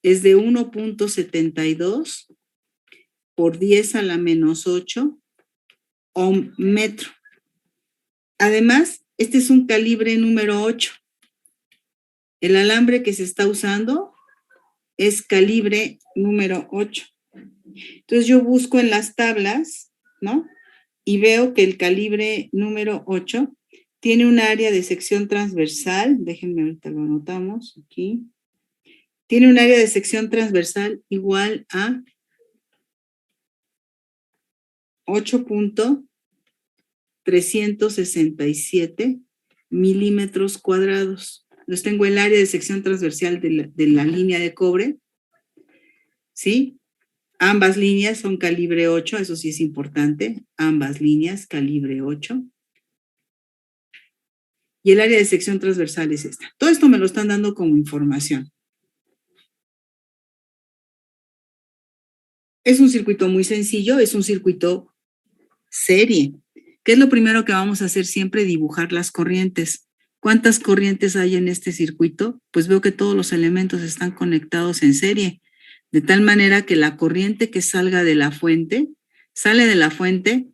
Speaker 1: es de 1.72 por 10 a la menos 8 ohm metro. Además, este es un calibre número 8. El alambre que se está usando es calibre número 8. Entonces yo busco en las tablas, ¿no? Y veo que el calibre número 8 tiene un área de sección transversal, déjenme ahorita lo anotamos aquí, tiene un área de sección transversal igual a 8.367 milímetros cuadrados. Entonces tengo el área de sección transversal de la línea de cobre, ¿sí? Ambas líneas son calibre 8, eso sí es importante. Ambas líneas calibre 8. Y el área de sección transversal es esta. Todo esto me lo están dando como información. Es un circuito muy sencillo, es un circuito serie. ¿Qué es lo primero que vamos a hacer siempre? Dibujar las corrientes. ¿Cuántas corrientes hay en este circuito? Pues veo que todos los elementos están conectados en serie, de tal manera que la corriente que salga de la fuente, sale de la fuente,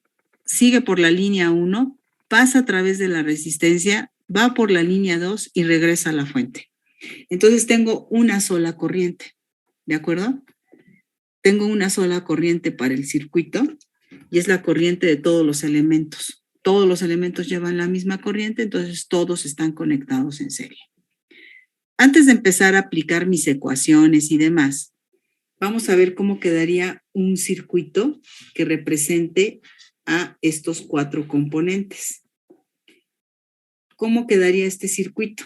Speaker 1: sigue por la línea 1, pasa a través de la resistencia, va por la línea 2 y regresa a la fuente. Entonces tengo una sola corriente, ¿de acuerdo? Tengo una sola corriente para el circuito y es la corriente de todos los elementos. Todos los elementos llevan la misma corriente, entonces todos están conectados en serie. Antes de empezar a aplicar mis ecuaciones y demás, vamos a ver cómo quedaría un circuito que represente a estos 4 componentes. ¿Cómo quedaría este circuito?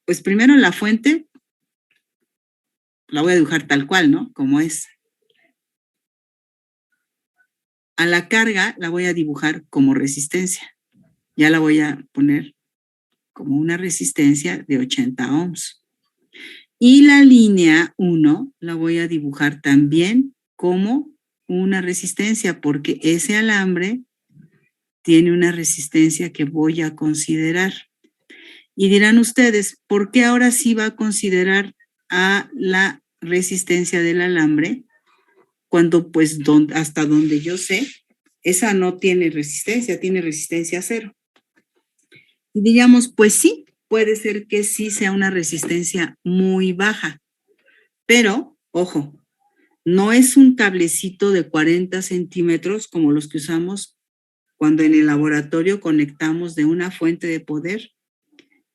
Speaker 1: Pues primero la fuente la voy a dibujar tal cual, ¿no? Como es. A la carga la voy a dibujar como resistencia. Ya la voy a poner como una resistencia de 80 ohms. Y la línea 1 la voy a dibujar también como una resistencia, porque ese alambre tiene una resistencia que voy a considerar. Y dirán ustedes, ¿por qué ahora sí va a considerar a la resistencia del alambre? Cuando pues hasta donde yo sé, esa no tiene resistencia, tiene resistencia 0. Y diríamos, pues sí, puede ser que sí sea una resistencia muy baja, pero, ojo, no es un cablecito de 40 centímetros como los que usamos cuando en el laboratorio conectamos de una fuente de poder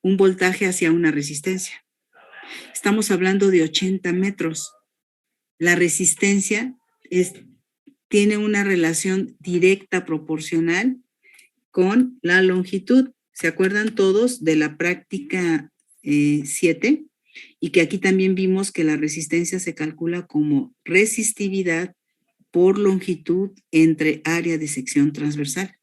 Speaker 1: un voltaje hacia una resistencia. Estamos hablando de 80 metros. La resistencia tiene una relación directa proporcional con la longitud. ¿Se acuerdan todos de la práctica 7? Y que aquí también vimos que la resistencia se calcula como resistividad por longitud entre área de sección transversal.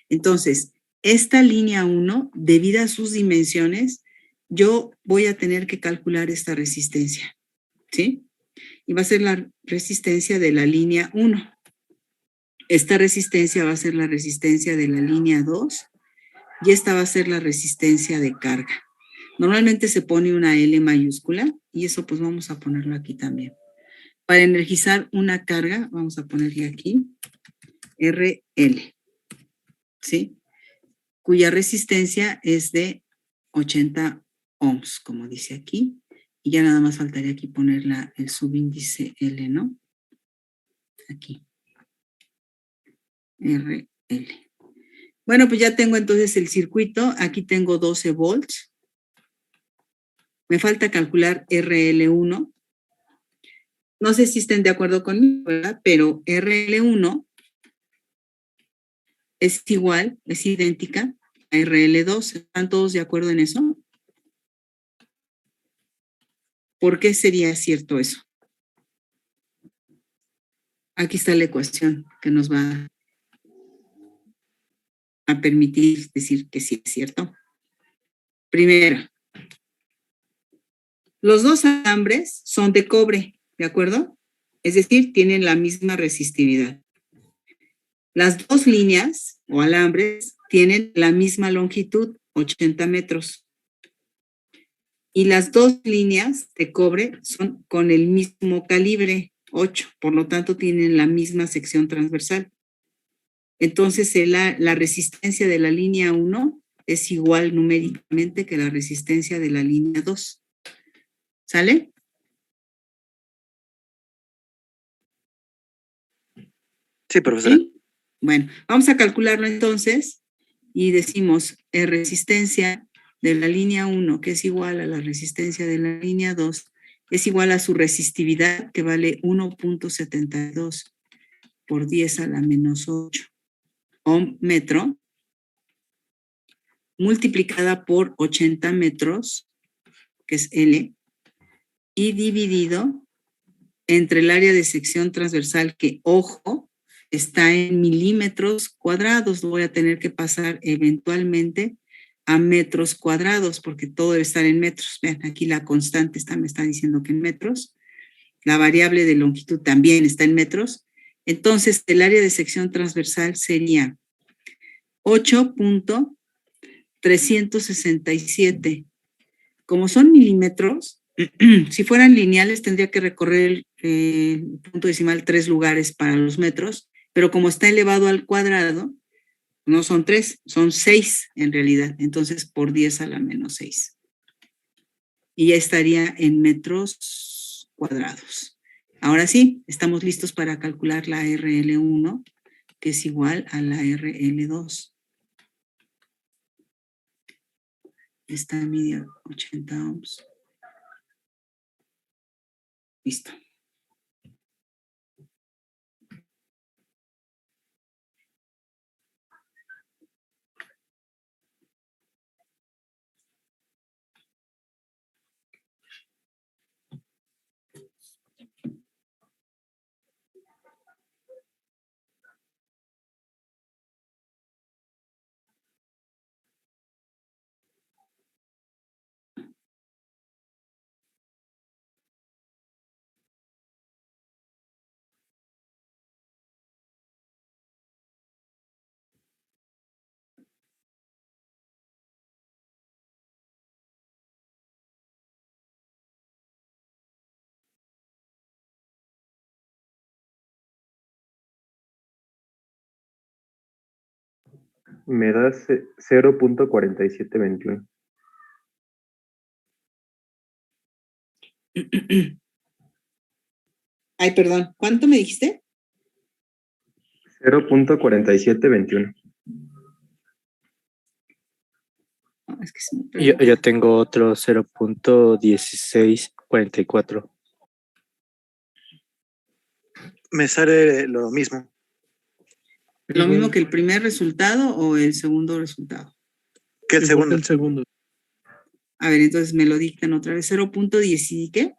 Speaker 1: Entonces, esta línea 1, debido a sus dimensiones, yo voy a tener que calcular esta resistencia, ¿sí? Y va a ser la resistencia de la línea 1. Esta resistencia va a ser la resistencia de la línea 2 y esta va a ser la resistencia de carga. Normalmente se pone una L mayúscula y eso pues vamos a ponerlo aquí también. Para energizar una carga, vamos a ponerle aquí RL, ¿sí? Cuya resistencia es de 80 ohms, como dice aquí. Y ya nada más faltaría aquí poner el subíndice L, ¿no? Aquí. RL. Bueno, pues ya tengo entonces el circuito. Aquí tengo 12 volts. Me falta calcular RL1. No sé si estén de acuerdo conmigo, ¿verdad? Pero RL1 es igual, es idéntica a RL2. ¿Están todos de acuerdo en eso? ¿Por qué sería cierto eso? Aquí está la ecuación que nos va a permitir decir que sí es cierto. Primero, los dos alambres son de cobre, ¿de acuerdo? Es decir, tienen la misma resistividad. Las dos líneas o alambres tienen la misma longitud, 80 metros. Y las dos líneas de cobre son con el mismo calibre, 8, por lo tanto tienen la misma sección transversal. Entonces la resistencia de la línea 1 es igual numéricamente que la resistencia de la línea 2. ¿Sale?
Speaker 4: Sí, profesora.
Speaker 1: ¿Sí? Bueno, vamos a calcularlo entonces y decimos resistencia de la línea 1, que es igual a la resistencia de la línea 2, es igual a su resistividad, que vale 1.72 por 10 a la menos 8 ohm metro, multiplicada por 80 metros, que es L, y dividido entre el área de sección transversal, que, ojo, está en milímetros cuadrados. Lo voy a tener que pasar eventualmente a metros cuadrados, porque todo debe estar en metros. Vean, aquí la constante me está diciendo que en metros. La variable de longitud también está en metros. Entonces, el área de sección transversal sería 8.367. Como son milímetros, si fueran lineales tendría que recorrer el punto decimal 3 lugares para los metros, pero como está elevado al cuadrado, no son 3, son 6 en realidad. Entonces, por 10 a la menos 6. Y ya estaría en metros cuadrados. Ahora sí, estamos listos para calcular la RL1, que es igual a la RL2. Esta mide 80 ohms. Listo.
Speaker 5: Me da 0.4721.
Speaker 1: Ay, perdón, ¿cuánto me dijiste?
Speaker 5: 0.4721.
Speaker 1: No, es que se me
Speaker 4: Yo
Speaker 1: pregunta.
Speaker 4: tengo otro 0.1644.
Speaker 6: Me sale lo mismo.
Speaker 1: ¿Lo mismo que el primer resultado o el segundo resultado?
Speaker 6: Que el segundo.
Speaker 7: El segundo.
Speaker 1: A ver, entonces me lo dictan otra vez. 0.10 y ¿qué?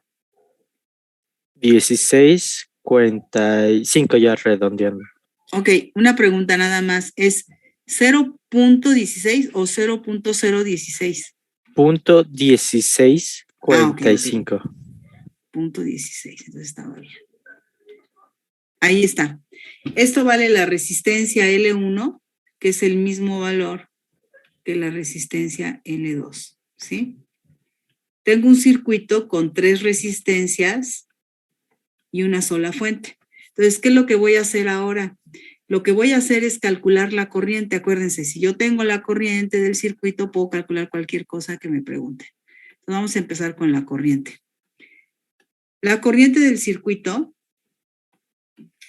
Speaker 4: 1645 ya redondeando.
Speaker 1: Ok, una pregunta nada más. ¿Es 0.16 o 0.016?
Speaker 4: Punto 1645.
Speaker 1: Punto 16, entonces estaba bien. Ahí está. Esto vale la resistencia L1, que es el mismo valor que la resistencia L2, ¿sí? Tengo un circuito con 3 resistencias y una sola fuente. Entonces, ¿qué es lo que voy a hacer ahora? Lo que voy a hacer es calcular la corriente. Acuérdense, si yo tengo la corriente del circuito, puedo calcular cualquier cosa que me pregunte. Entonces, vamos a empezar con la corriente. La corriente del circuito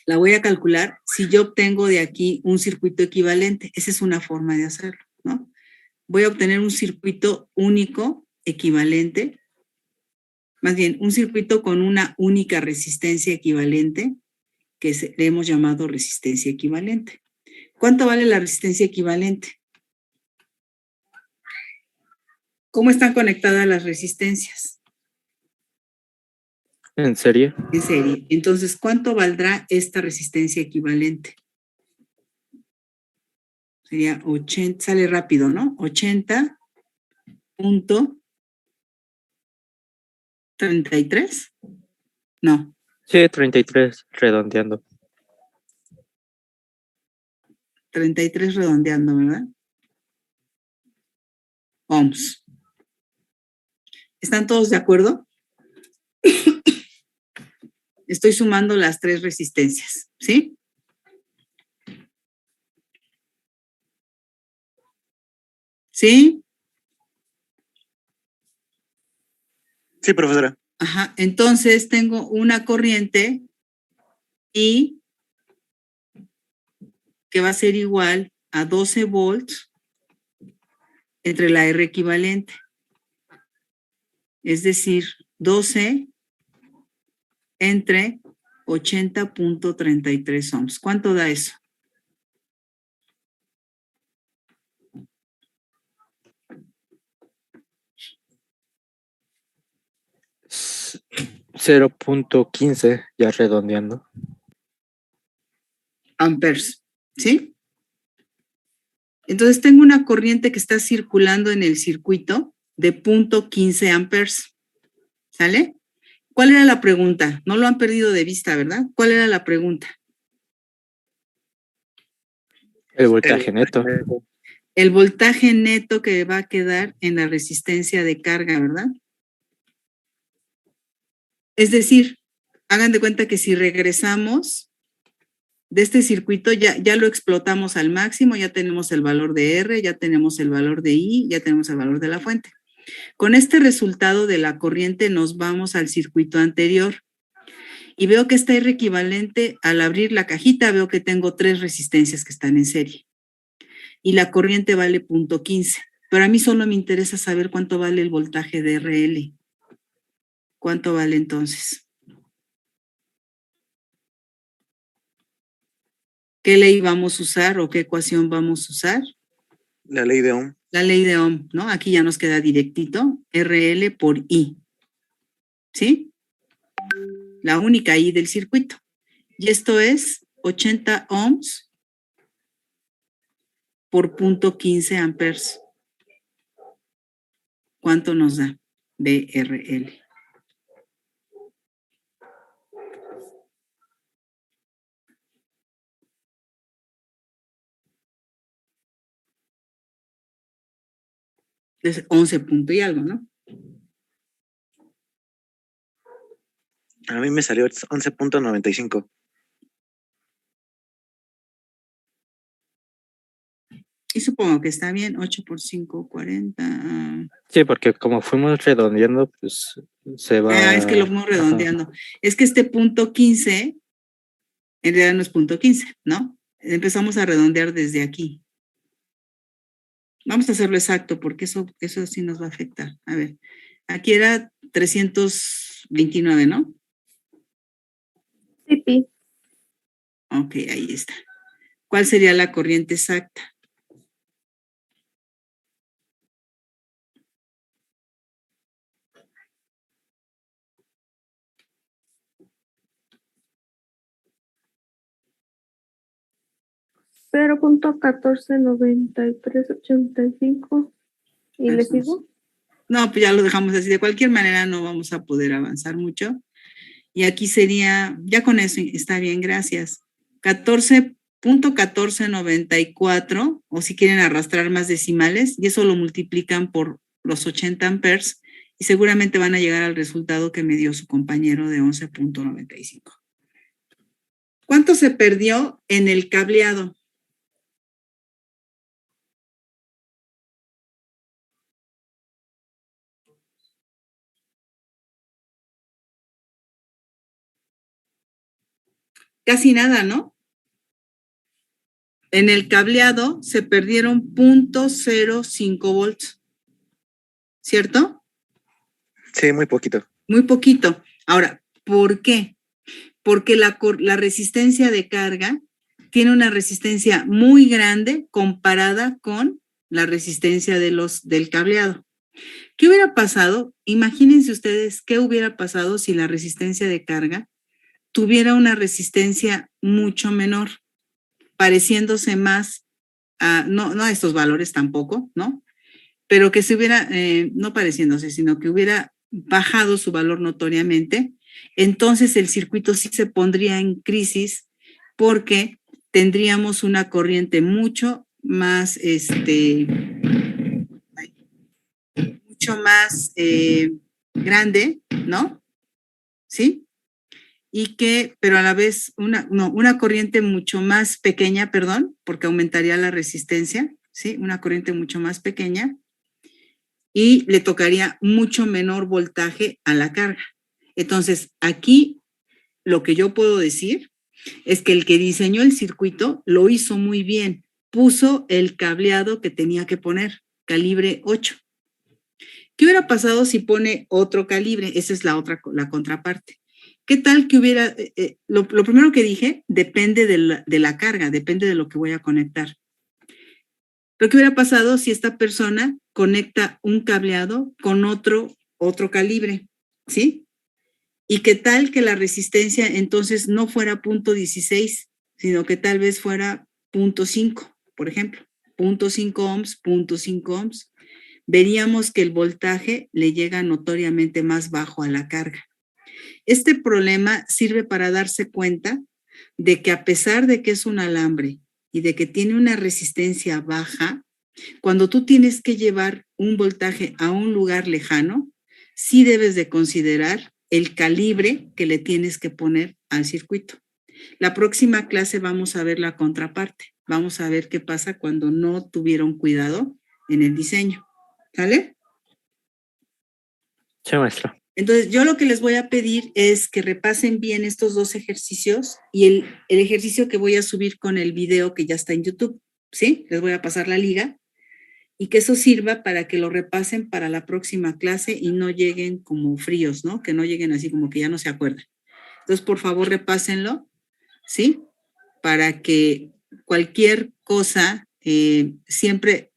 Speaker 1: la voy a calcular si yo obtengo de aquí un circuito equivalente. Esa es una forma de hacerlo, ¿no? Voy a obtener un circuito único, equivalente, más bien un circuito con una única resistencia equivalente, que le hemos llamado resistencia equivalente. ¿Cuánto vale la resistencia equivalente? ¿Cómo están conectadas las resistencias?
Speaker 4: ¿En serio?
Speaker 1: En serie. Entonces, ¿cuánto valdrá esta resistencia equivalente? Sería 80, sale rápido, ¿no? 80.33. No.
Speaker 4: Sí, 33 redondeando.
Speaker 1: 33 redondeando, ¿verdad? Ohms. ¿Están todos de acuerdo? Estoy sumando las 3 resistencias, ¿sí? ¿Sí?
Speaker 6: Sí, profesora.
Speaker 1: Ajá. Entonces tengo una corriente I que va a ser igual a 12 volts entre la R equivalente. Es decir, 12 entre 80.33 ohms. ¿Cuánto da eso?
Speaker 4: 0.15, ya redondeando.
Speaker 1: Amperes, ¿sí? Entonces tengo una corriente que está circulando en el circuito de 0.15 amperes, ¿sale? ¿Cuál era la pregunta? No lo han perdido de vista, ¿verdad? ¿Cuál era la pregunta?
Speaker 4: El voltaje neto.
Speaker 1: El voltaje neto que va a quedar en la resistencia de carga, ¿verdad? Es decir, hagan de cuenta que si regresamos de este circuito, ya lo explotamos al máximo, ya tenemos el valor de R, ya tenemos el valor de I, ya tenemos el valor de la fuente. Con este resultado de la corriente nos vamos al circuito anterior y veo que está R equivalente al abrir la cajita, veo que tengo 3 resistencias que están en serie y la corriente vale 0.15, pero a mí solo me interesa saber cuánto vale el voltaje de RL. ¿Cuánto vale entonces? ¿Qué ley vamos a usar o qué ecuación vamos a usar?
Speaker 6: La ley de Ohm.
Speaker 1: La ley de Ohm, ¿no? Aquí ya nos queda directito, RL por I, ¿sí? La única I del circuito. Y esto es 80 ohms por 0.15 amperes. ¿Cuánto nos da? BRL. Es 11 punto y algo, ¿no?
Speaker 6: A mí me salió 11.95.
Speaker 1: Y supongo que está bien, 8 por 5, 40.
Speaker 4: Sí, porque como fuimos redondeando, pues se va.
Speaker 1: Es que lo fuimos redondeando. Es que este 0.15, en realidad no es 0.15, ¿no? Empezamos a redondear desde aquí. Vamos a hacerlo exacto porque eso sí nos va a afectar. A ver, aquí era 329, ¿no?
Speaker 3: Sí, pi.
Speaker 1: Ok, ahí está. ¿Cuál sería la corriente exacta?
Speaker 3: .149385. ¿Y le
Speaker 1: Eso es.
Speaker 3: sigo?
Speaker 1: No, pues ya lo dejamos así. De cualquier manera no vamos a poder avanzar mucho. Y aquí sería, ya con eso está bien, gracias. 14.1494, o si quieren arrastrar más decimales, y eso lo multiplican por los 80 amperes, y seguramente van a llegar al resultado que me dio su compañero de 11.95. ¿Cuánto se perdió en el cableado? Casi nada, ¿no? En el cableado se perdieron 0.05 volts, ¿cierto?
Speaker 6: Sí, muy poquito.
Speaker 1: Muy poquito. Ahora, ¿por qué? Porque la resistencia de carga tiene una resistencia muy grande comparada con la resistencia del cableado. ¿Qué hubiera pasado? Imagínense ustedes qué hubiera pasado si la resistencia de carga tuviera una resistencia mucho menor, pareciéndose más a, no a estos valores tampoco, ¿no? Pero que se hubiera, no pareciéndose, sino que hubiera bajado su valor notoriamente, entonces el circuito sí se pondría en crisis porque tendríamos una corriente mucho más, grande, ¿no? ¿Sí? Y que, pero a la vez, una corriente mucho más pequeña, perdón, porque aumentaría la resistencia, ¿sí? Una corriente mucho más pequeña y le tocaría mucho menor voltaje a la carga. Entonces, aquí lo que yo puedo decir es que el que diseñó el circuito lo hizo muy bien, puso el cableado que tenía que poner, calibre 8. ¿Qué hubiera pasado si pone otro calibre? Esa es la contraparte. ¿Qué tal que hubiera, lo primero que dije, depende de la carga, depende de lo que voy a conectar. Pero ¿qué hubiera pasado si esta persona conecta un cableado con otro calibre? ¿Sí? ¿Y qué tal que la resistencia entonces no fuera 0.16, sino que tal vez fuera 0.5, por ejemplo? 0.5 ohms, 0.5 ohms. Veríamos que el voltaje le llega notoriamente más bajo a la carga. Este problema sirve para darse cuenta de que a pesar de que es un alambre y de que tiene una resistencia baja, cuando tú tienes que llevar un voltaje a un lugar lejano, sí debes de considerar el calibre que le tienes que poner al circuito. La próxima clase vamos a ver la contraparte. Vamos a ver qué pasa cuando no tuvieron cuidado en el diseño. ¿Sale?
Speaker 4: Sí, maestra.
Speaker 1: Entonces, yo lo que les voy a pedir es que repasen bien estos dos ejercicios y el ejercicio que voy a subir con el video que ya está en YouTube, ¿sí? Les voy a pasar la liga y que eso sirva para que lo repasen para la próxima clase y no lleguen como fríos, ¿no? Que no lleguen así como que ya no se acuerdan. Entonces, por favor, repásenlo, ¿sí? Para que cualquier cosa, siempre,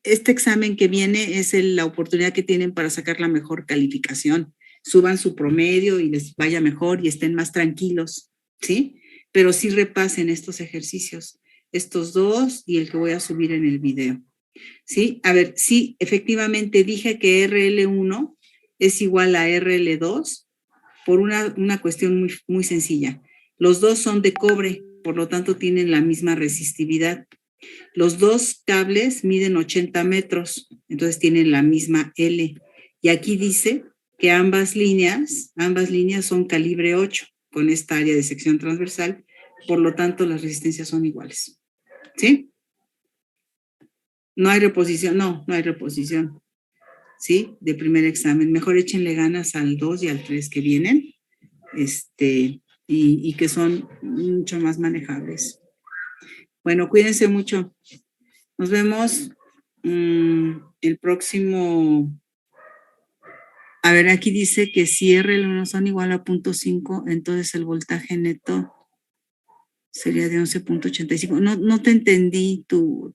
Speaker 1: este examen que viene es la oportunidad que tienen para sacar la mejor calificación. Suban su promedio y les vaya mejor y estén más tranquilos, ¿sí? Pero sí repasen estos ejercicios, estos dos y el que voy a subir en el video, ¿sí? A ver, sí, efectivamente dije que RL1 es igual a RL2 por una cuestión muy, muy sencilla. Los dos son de cobre, por lo tanto tienen la misma resistividad. Los dos cables miden 80 metros, entonces tienen la misma L. Y aquí dice que ambas líneas son calibre 8 con esta área de sección transversal, por lo tanto las resistencias son iguales. ¿Sí? No hay reposición, no hay reposición. ¿Sí? De primer examen. Mejor échenle ganas al 2 y al 3 que vienen, y que son mucho más manejables. Bueno, cuídense mucho. Nos vemos el próximo. A ver, aquí dice que si RL1 son igual a 0.5, entonces el voltaje neto sería de 11.85. No te entendí tu.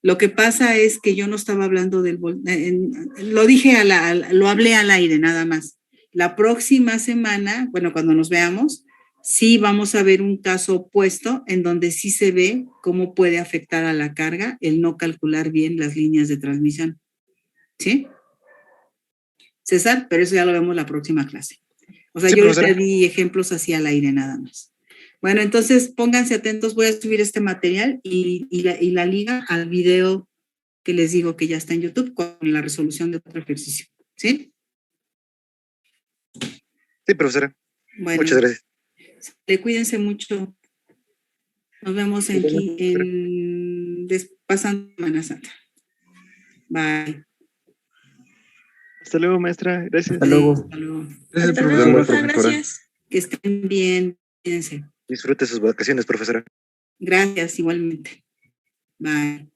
Speaker 1: Lo que pasa es que yo no estaba hablando del voltaje. Lo dije, lo hablé al aire nada más. La próxima semana, bueno, cuando nos veamos, sí vamos a ver un caso opuesto en donde sí se ve cómo puede afectar a la carga el no calcular bien las líneas de transmisión. ¿Sí? César, pero eso ya lo vemos la próxima clase. O sea,
Speaker 6: Sí,
Speaker 1: yo
Speaker 6: profesora.
Speaker 1: les di ejemplos así al aire nada más. Bueno, entonces pónganse atentos, voy a subir este material y la liga al video que les digo que ya está en YouTube con la resolución de otro ejercicio. ¿Sí?
Speaker 6: Sí, profesora.
Speaker 1: Bueno,
Speaker 6: Muchas gracias.
Speaker 1: cuídense mucho. Nos vemos aquí pasando Semana Santa. Bye.
Speaker 7: Hasta luego, maestra. Gracias.
Speaker 5: Hasta luego.
Speaker 1: Hasta luego.
Speaker 5: Gracias,
Speaker 3: Hasta
Speaker 5: profesora.
Speaker 3: luego,
Speaker 5: Profesora.
Speaker 3: gracias.
Speaker 1: Que estén bien. Cuídense.
Speaker 6: Disfrute sus vacaciones, profesora.
Speaker 1: Gracias, igualmente. Bye.